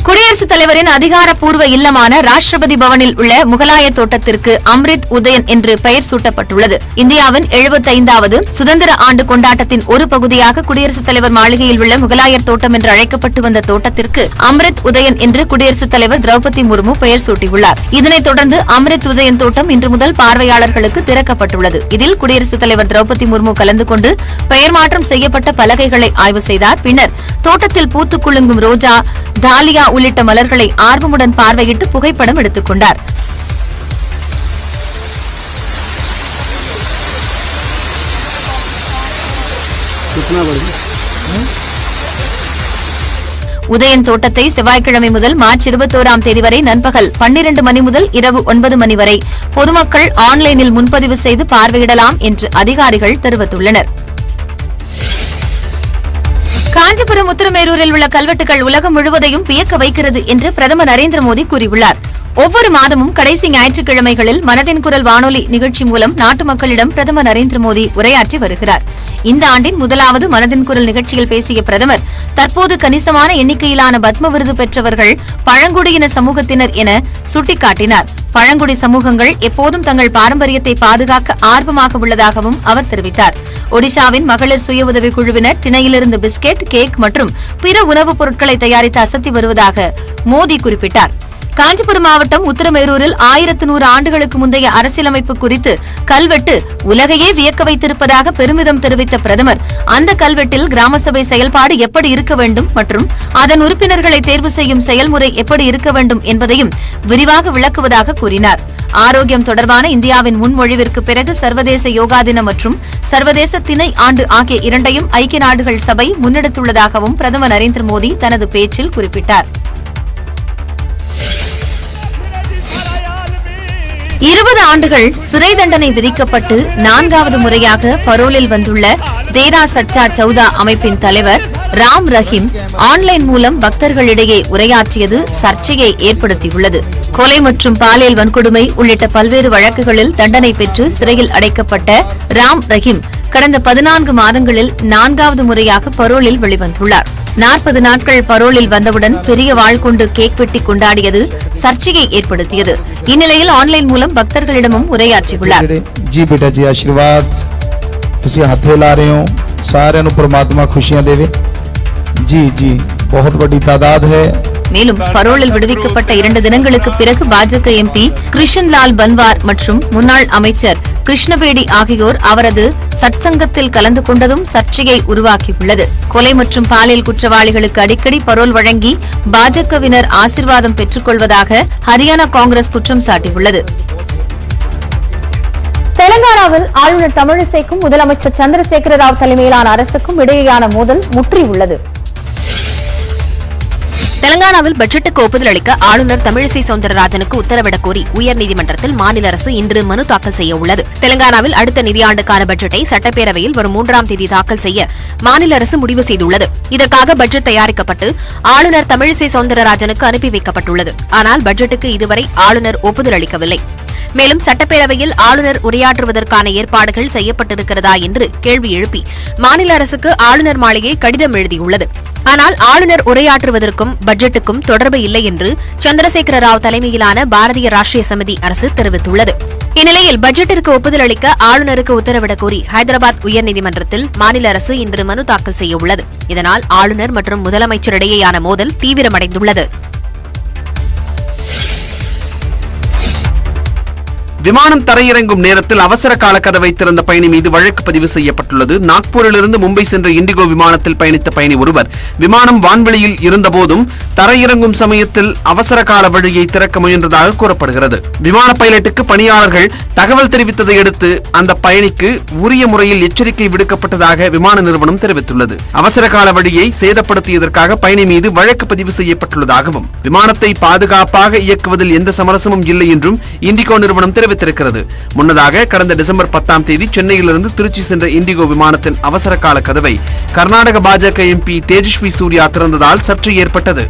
குடியரசுத் தலைவரின் அதிகாரப்பூர்வ இல்லமான ராஷ்டிரபதி பவனில் உள்ள முகலாய தோட்டத்திற்கு அம்ரித் உதயன் என்று பெயர் சூட்டப்பட்டுள்ளது. இந்தியாவின் 75வது சுதந்திர ஆண்டு கொண்டாட்டத்தின் ஒரு பகுதியாக குடியரசுத் தலைவர் மாளிகையில் உள்ள முகலாயர் தோட்டம் என்று அழைக்கப்பட்டு வந்த தோட்டத்திற்கு அம்ரித் உதயன் என்று குடியரசுத் தலைவர் திரௌபதி முர்மு பெயர் சூட்டியுள்ளார். இதனைத் தொடர்ந்து அம்ரித் உதயன் தோட்டம் இன்று முதல் பார்வையாளர்களுக்கு திறக்கப்பட்டுள்ளது. இதில் குடியரசுத் தலைவர் திரௌபதி முர்மு கலந்து கொண்டு பெயர் மாற்றம் செய்யப்பட்ட பலகைகளை ஆய்வு செய்தார். பின்னர் தோட்டத்தில் பூத்துக் குலுங்கும் ரோஜா, டாலியா உள்ளிட்ட மலர்களை ஆர்வமுடன் பார்வையிட்டு புகைப்படம் எடுத்துக் கொண்டார். உதயன் தோட்டத்தை செவ்வாய்க்கிழமை முதல் மார்ச் 21ஆம் தேதி வரை நண்பகல் 12 மணி முதல் இரவு 9 மணி வரை பொதுமக்கள் ஆன்லைனில் முன்பதிவு செய்து பார்வையிடலாம் என்று அதிகாரிகள் தெரிவித்துள்ளனர். காஞ்சிபுரம் உத்திரமேரூரில் உள்ள கல்வெட்டுகள் உலகம் முழுவதையும் வியக்க வைக்கிறது என்று பிரதமர் நரேந்திர மோடி கூறியுள்ளார். ஒவ்வொரு மாதமும் கடைசி ஞாயிற்றுக்கிழமைகளில் மனதின் குரல் வானொலி நிகழ்ச்சி மூலம் நாட்டு மக்களிடம் பிரதமர் நரேந்திர மோடி உரையாற்றி வருகிறார். இந்த ஆண்டின் முதலாவது மனதின் குரல் நிகழ்ச்சியில் பேசிய பிரதமர் தற்போது கணிசமான எண்ணிக்கையிலான பத்ம விருது பெற்றவர்கள் பழங்குடியின சமூகத்தினர் என சுட்டிக்காட்டினார். பழங்குடி சமூகங்கள் எப்போதும் தங்கள் பாரம்பரியத்தை பாதுகாக்க ஆர்வமாக உள்ளதாகவும் அவர் தெரிவித்தார். ஒடிஷாவின் மகளிர் சுய உதவிக் குழுவினர் திணையிலிருந்து பிஸ்கெட், கேக் மற்றும் பிற உணவுப் பொருட்களை தயாரித்து அசத்தி வருவதாக மோடி குறிப்பிட்டார். காஞ்சிபுரம் மாவட்டம் உத்திரமேரூரில் 1100 ஆண்டுகளுக்கு முந்தைய அரசியலமைப்பு குறித்து கல்வெட்டு உலகையே வியக்க வைத்திருப்பதாக பெருமிதம் தெரிவித்த பிரதமர் அந்த கல்வெட்டில் கிராம சபை செயல்பாடு எப்படி இருக்க வேண்டும் மற்றும் அதன் உறுப்பினர்களை தேர்வு செய்யும் செயல்முறை எப்படி இருக்க வேண்டும் என்பதையும் விரிவாக விளக்குவதாக கூறினார். ஆரோக்கியம் தொடர்பான இந்தியாவின் முன்மொழிவிற்கு பிறகு சர்வதேச யோகா தினம் மற்றும் சர்வதேச திணை ஆண்டு ஆகிய இரண்டையும் ஐக்கிய நாடுகள் சபை முன்னெடுத்துள்ளதாகவும் பிரதமர் நரேந்திர மோடி தனது பேச்சில் குறிப்பிட்டார். 20 ஆண்டுகள் சிறை தண்டனை விதிக்கப்பட்டு 4வது முறையாக பரோலில் வந்துள்ள தேரா சச்சா சௌதா அமைப்பின் தலைவர் ராம் ரஹீம் ஆன்லைன் மூலம் பக்தர்களிடையே உரையாற்றியது சர்ச்சையை ஏற்படுத்தியுள்ளது. கொலை மற்றும் பாலியல் வன்கொடுமை உள்ளிட்ட பல்வேறு வழக்குகளில் தண்டனை பெற்று சிறையில் அடைக்கப்பட்ட ராம் ரஹீம் கடந்த 14 மாதங்களில் 4வது முறையாக பரோலில் வெளிவந்துள்ளார். 40 நாட்கள் பரோலில் வந்தவுடன் பெரிய வாள் கொண்டு கேக் வெட்டி கொண்டாடியது சர்ச்சையை ஏற்படுத்தியது. இந்நிலையில் ஆன்லைன் மூலம் பக்தர்களிடமும் உரையாற்றியுள்ளார். जी बेटा जी आशीर्वाद तुसी हथे ला रहे हो सारे नु परमात्मा खुशियां देवे जी जी बहुत बड़ी तादाद है. மேலும் பரோலில் விடுவிக்கப்பட்ட 2 தினங்களுக்கு பிறகு பாஜக எம்பி கிருஷ்ணன்லால் பன்வார் மற்றும் முன்னாள் அமைச்சர் கிருஷ்ணபேடி ஆகியோர் அவரது சத்சங்கத்தில் கலந்து கொண்டதும் சர்ச்சையை உருவாக்கியுள்ளது. கொலை மற்றும் பாலியல் குற்றவாளிகளுக்கு அடிக்கடி பரோல் வழங்கி பாஜகவினர் ஆசீர்வாதம் பெற்றுக் கொள்வதாக ஹரியானா காங்கிரஸ் குற்றம் சாட்டியுள்ளது. தெலங்கானாவில் ஆளுநர் தமிழிசைக்கும் முதலமைச்சர் சந்திரசேகர ராவ் தலைமையிலான அரசுக்கும் இடையேயான மோதல் முற்றியுள்ளது. தெலங்கானாவில் பட்ஜெட்டுக்கு ஒப்புதல் அளிக்க ஆளுநர் தமிழிசை சவுந்தரராஜனுக்கு உத்தரவிடக் கோரி உயர்நீதிமன்றத்தில் மாநில அரசு இன்று மனு தாக்கல் செய்ய உள்ளது. தெலங்கானாவில் அடுத்த நிதியாண்டுக்கான பட்ஜெட்டை சட்டப்பேரவையில் வரும் 3ஆம் தேதி தாக்கல் செய்ய மாநில அரசு முடிவு செய்துள்ளது. இதற்காக பட்ஜெட் தயாரிக்கப்பட்டு ஆளுநர் தமிழிசை சவுந்தரராஜனுக்கு அனுப்பி வைக்கப்பட்டுள்ளது. ஆனால் பட்ஜெட்டுக்கு இதுவரை ஆளுநர் ஒப்புதல் அளிக்கவில்லை. மேலும் சட்டப்பேரவையில் ஆளுநர் உரையாற்றுவதற்கான ஏற்பாடுகள் செய்யப்பட்டிருக்கிறதா என்று கேள்வி எழுப்பி மாநில அரசுக்கு ஆளுநர் மாளிகை கடிதம் எழுதியுள்ளது. ஆனால் ஆளுநர் உரையாற்றுவதற்கும் பட்ஜெட்டுக்கும் தொடர்பு இல்லை என்று சந்திரசேகர ராவ் தலைமையிலான பாரதிய ராஷ்டிரிய சமிதி அரசு தெரிவித்துள்ளது. இந்நிலையில் பட்ஜெட்டிற்கு ஒப்புதல் அளிக்க ஆளுநருக்கு உத்தரவிடக் கோரி ஹைதராபாத் உயர்நீதிமன்றத்தில் மாநில அரசு இன்று மனு தாக்கல் செய்ய உள்ளது. இதனால் ஆளுநர் மற்றும் முதலமைச்சரிடையேயான மோதல் தீவிரமடைந்துள்ளது. விமானம் தரையிறங்கும் நேரத்தில் அவசர கால கதவை திறந்த பயணி மீது வழக்கு பதிவு செய்யப்பட்டுள்ளது. நாக்பூரிலிருந்து மும்பை சென்ற இண்டிகோ விமானத்தில் பயணித்த பயணி ஒருவர் விமானம் வான்வெளியில் இருந்தபோதும் தரையிறங்கும் சமயத்தில் அவசர கால வழியை திறக்க முயன்றதாக கூறப்படுகிறது. விமான பைலட்டுக்கு பணியாளர்கள் தகவல் தெரிவித்ததை அடுத்து அந்த பயணிக்கு உரிய முறையில் எச்சரிக்கை விடுக்கப்பட்டதாக விமான நிறுவனம் தெரிவித்துள்ளது. அவசர கால வழியை சேதப்படுத்தியதற்காக பயணி மீது வழக்கு பதிவு செய்யப்பட்டுள்ளதாகவும் விமானத்தை பாதுகாப்பாக இயக்குவதில் எந்த சமரசமும் இல்லை என்றும் இண்டிகோ நிறுவனம் தெரிவித்திருக்கிறது. முன்னதாக கடந்த டிசம்பர் 10ஆம் தேதி சென்னையிலிருந்து திருச்சி சென்ற இண்டிகோ விமானத்தின் அவசர கால கதவை கர்நாடக பாஜக எம்பி தேஜஸ்வி சூர்யா திறந்ததால் சர்ச்சை ஏற்பட்டது.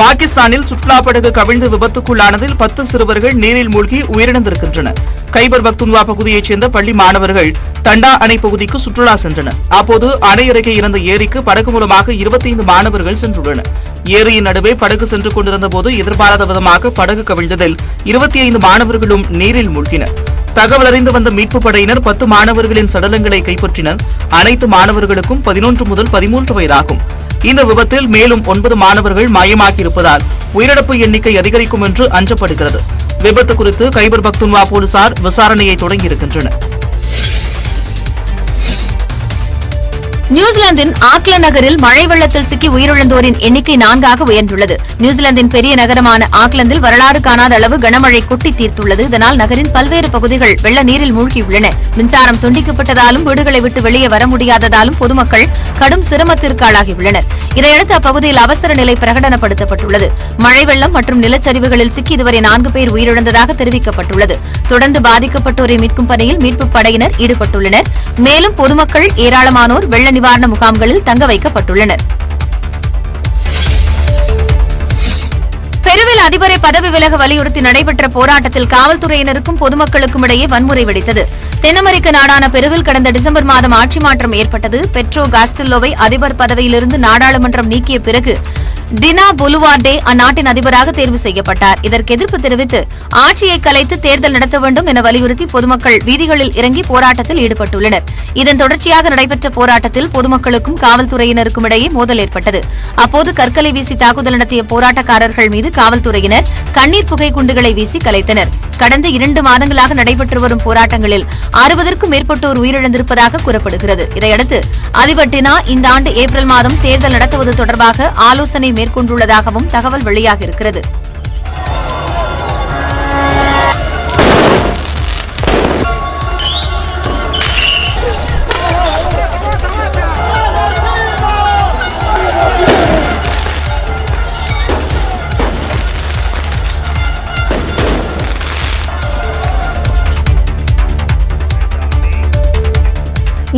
பாகிஸ்தானில் சுற்றுலா படகு கவிழ்ந்து விபத்துக்குள்ளானதில் 10 சிறுவர்கள் நீரில் மூழ்கி உயிரிழந்திருக்கின்றனர். கைபர் பக்துன்வா பகுதியைச் சேர்ந்த பள்ளி மாணவர்கள் தண்டா அணை பகுதிக்கு சுற்றுலா சென்றனர். அப்போது அணை அருகே இருந்த ஏரிக்கு படகு மூலமாக 25 மாணவர்கள் சென்றுள்ளனர். ஏரியின் நடுவே படகு சென்று கொண்டிருந்த போது எதிர்பாராத விதமாக படகு கவிழ்ந்ததில் 25 மாணவர்களும் நீரில் மூழ்கினர். தகவல் அறிந்து வந்த மீட்புப் படையினர் 10 மாணவர்களின் சடலங்களை கைப்பற்றினர். அனைத்து மாணவர்களுக்கும் 11 முதல் 13 வயதாகும். இந்த விபத்தில் மேலும் 9 மாணவர்கள் மாயமாகியிருப்பதால் உயிரிழப்பு எண்ணிக்கை அதிகரிக்கும் என்று அஞ்சப்படுகிறது. விபத்து குறித்து கைபர் பக்துன்வா போலீசார் விசாரணையை தொடங்கியிருக்கின்றனர். நியூசிலாந்தின் ஆக்லாந்து நகரில் மழை வெள்ளத்தில் சிக்கி உயிரிழந்தோரின் எண்ணிக்கை 4ஆக உயர்ந்துள்ளது. நியூசிலாந்தின் பெரிய நகரமான ஆக்லாந்தில் வரலாறு காணாத அளவு கனமழை கொட்டி தீர்த்துள்ளது. இதனால் நகரின் பல்வேறு பகுதிகள் வெள்ள நீரில் மூழ்கியுள்ளன. மின்சாரம் துண்டிக்கப்பட்டதாலும் வீடுகளை விட்டு வெளியே வர முடியாததாலும் பொதுமக்கள் கடும் சிரமத்திற்கு ஆளாகியுள்ளனர். இதையடுத்து அப்பகுதியில் அவசர நிலை பிரகடனப்படுத்தப்பட்டுள்ளது. மழை வெள்ளம் மற்றும் நிலச்சரிவுகளில் சிக்கி இதுவரை 4 பேர் உயிரிழந்ததாக தெரிவிக்கப்பட்டுள்ளது. தொடர்ந்து பாதிக்கப்பட்டோரை மீட்கும் பணியில் மீட்புப் படையினர் ஈடுபட்டுள்ளனர். மேலும் பொதுமக்கள் ஏராளமானோர் வெள்ள நிவாரண முகாம்களில் தங்க வைக்கப்பட்டுள்ளனர். பெருவில் அதிபரை பதவி விலக வலியுறுத்தி நடைபெற்ற போராட்டத்தில் காவல்துறையினருக்கும் பொதுமக்களுக்கும் இடையே வன்முறை வெடித்தது. தென் அமெரிக்க நாடான பெருவில் கடந்த டிசம்பர் மாதம் ஆட்சி மாற்றம் ஏற்பட்டது. பெட்ரோ காஸ்டில்லோவை அதிபர் பதவியிலிருந்து நாடாளுமன்றம் நீக்கிய பிறகு டினா பொலுவார்டே அந்நாட்டின் அதிபராக தேர்வு செய்யப்பட்டார். இதற்கு எதிர்ப்பு தெரிவித்து ஆட்சியை கலைத்து தேர்தல் நடத்த வேண்டும் என வலியுறுத்தி பொதுமக்கள் வீதிகளில் இறங்கி போராட்டத்தில் ஈடுபட்டுள்ளனர். இதன் தொடர்ச்சியாக நடைபெற்ற போராட்டத்தில் பொதுமக்களுக்கும் காவல்துறையினருக்கும் இடையே மோதல் ஏற்பட்டது. அப்போது கற்களை வீசி தாக்குதல் நடத்திய போராட்டக்காரர்கள் மீது காவல்துறையினர் கண்ணீர் புகை குண்டுகளை வீசி கலைத்தனர். கடந்த 2 மாதங்களாக நடைபெற்று வரும் போராட்டங்களில் 60க்கும் மேற்பட்டோர் உயிரிழந்திருப்பதாக கூறப்படுகிறது. இதையடுத்து அதிபர் டினா இந்த ஆண்டு ஏப்ரல் மாதம் தேர்தல் நடத்துவது தொடர்பாக ஆலோசனை மேற்கொண்டுள்ளதாகவும் தகவல் வெளியாகியிருக்கிறது.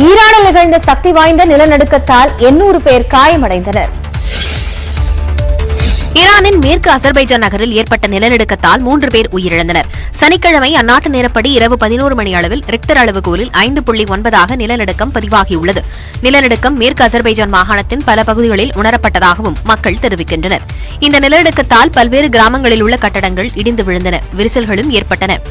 ஈரானில் நிகழ்ந்த சக்தி வாய்ந்த நிலநடுக்கத்தால் 800 பேர் காயமடைந்தனர். ஈரானின் மேற்கு அசர்பைஜான் நகரில் ஏற்பட்ட நிலநடுக்கத்தால் 3 பேர் உயிரிழந்தனர். சனிக்கிழமை அந்நாட்டு நேரப்படி இரவு 11 மணி அளவில் ரிக்டர் அளவுகோலில் 5.9 நிலநடுக்கம் பதிவாகியுள்ளது. நிலநடுக்கம் மேற்கு அசர்பைஜான் மாகாணத்தின் பல பகுதிகளில் உணரப்பட்டதாகவும் மக்கள் தெரிவிக்கின்றனர். இந்த நிலநடுக்கத்தால் பல்வேறு கிராமங்களில் உள்ள கட்டடங்கள் இடிந்து விழுந்தன, விரிசல்களும் ஏற்பட்டன.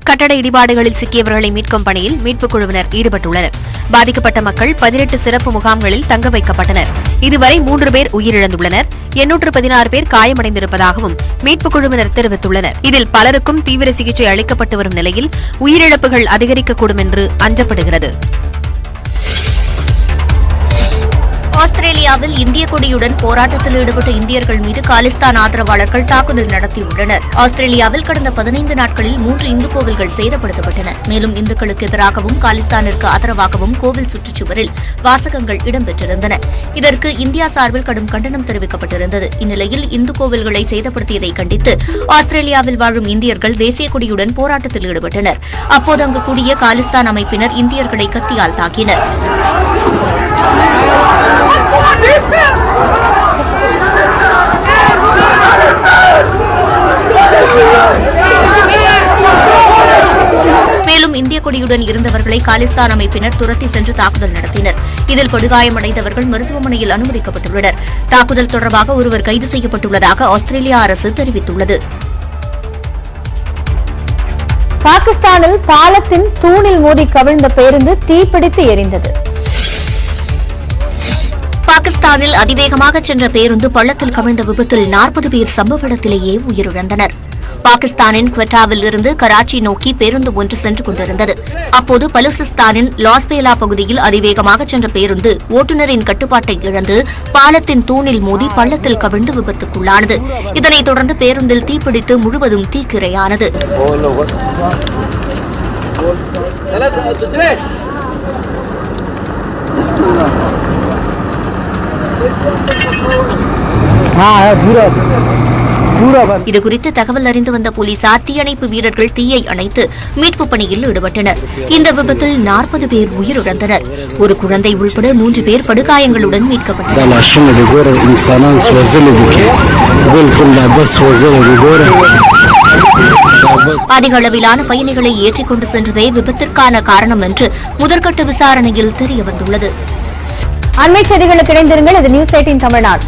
கட்டட இடிபாடுகளில் சிக்கியவர்களை மீட்கும் பணியில் மீட்புக் குழுவினர் ஈடுபட்டுள்ளனர். பாதிக்கப்பட்ட மக்கள் 18 சிறப்பு முகாம்களில் தங்க வைக்கப்பட்டனர். இதுவரை 3 பேர் உயிரிழந்துள்ளனர், 816 பேர் காயமடைந்திருப்பதாகவும் மீட்புக் குழுவினர் தெரிவித்துள்ளனர். இதில் பலருக்கும் தீவிர சிகிச்சை அளிக்கப்பட்டு வரும் நிலையில் உயிரிழப்புகள் அதிகரிக்கக்கூடும் என்று அஞ்சப்படுகிறது. ஆஸ்திரேலியாவில் இந்திய கொடியுடன் போராட்டத்தில் ஈடுபட்ட இந்தியர்கள் மீது காலிஸ்தான் ஆதரவாளர்கள் தாக்குதல் நடத்தியுள்ளனர். ஆஸ்திரேலியாவில் கடந்த 15 நாட்களில் 3 இந்து கோவில்கள் சேதப்படுத்தப்பட்டன. மேலும் இந்துக்களுக்கு எதிராகவும் காலிஸ்தானிற்கு ஆதரவாகவும் கோவில் சுற்றுச்சுவரில் வாசகங்கள் இடம்பெற்றிருந்தன. இதற்கு இந்தியா சார்பில் கடும் கண்டனம் தெரிவிக்கப்பட்டிருந்தது. இந்நிலையில் இந்து கோவில்களை சேதப்படுத்தியதை கண்டித்து ஆஸ்திரேலியாவில் வாழும் இந்தியர்கள் தேசிய கொடியுடன் போராட்டத்தில் ஈடுபட்டனர். அப்போது அங்கு கூடிய காலிஸ்தான் அமைப்பினர் இந்தியர்களை கத்தியால் தாக்கினர். மேலும் இந்திய கொடியுடன் இருந்தவர்களை காலிஸ்தான் அமைப்பினர் துரத்தி சென்று தாக்குதல் நடத்தினர். இதில் படுகாயமடைந்தவர்கள் மருத்துவமனையில் அனுமதிக்கப்பட்டுள்ளனர். தாக்குதல் தொடர்பாக ஒருவர் கைது செய்யப்பட்டுள்ளதாக ஆஸ்திரேலியா அரசு தெரிவித்துள்ளது. பாகிஸ்தானில் பாலத்தின் தூணில் மோதி கவிழ்ந்த பேருந்து தீப்பிடித்து எரிந்தது. பாகிஸ்தானில் அதிவேகமாக சென்ற பேருந்து பள்ளத்தில் கவிழ்ந்த விபத்தில் 40 பேர் சம்பவ இடத்திலேயே உயிரிழந்தனர். பாகிஸ்தானின் குவெட்டாவில் இருந்து கராச்சி நோக்கி பேருந்து ஒன்று சென்று கொண்டிருந்தது. அப்போது பலுசிஸ்தானின் லாஸ்பேலா பகுதியில் அதிவேகமாக சென்ற பேருந்து ஓட்டுநரின் கட்டுப்பாட்டை இழந்து பாலத்தின் தூணில் மோதி பள்ளத்தில் கவிழ்ந்து விபத்துக்குள்ளானது. இதனைத் தொடர்ந்து பேருந்தில் தீப்பிடித்து முழுவதும் தீக்கிரையானது. இதுகுறித்து தகவல் அறிந்து வந்த போலீசார் தீயணைப்பு வீரர்கள் தீயை அணைத்து மீட்புப் பணியில் ஈடுபட்டனர். இந்த விபத்தில் 40 பேர் உயிரிழந்தனர். ஒரு குழந்தை உள்பட 3 பேர் படுகாயங்களுடன் மீட்கப்பட்டனர். அதிக அளவிலான பயணிகளை ஏற்றிக்கொண்டு சென்றதே விபத்திற்கான காரணம் என்று முதற்கட்ட விசாரணையில் தெரியவந்துள்ளது. அண்மை செய்திகளுக்கு இணைந்திருங்கள். இது நியூஸ் 18 தமிழ்நாடு.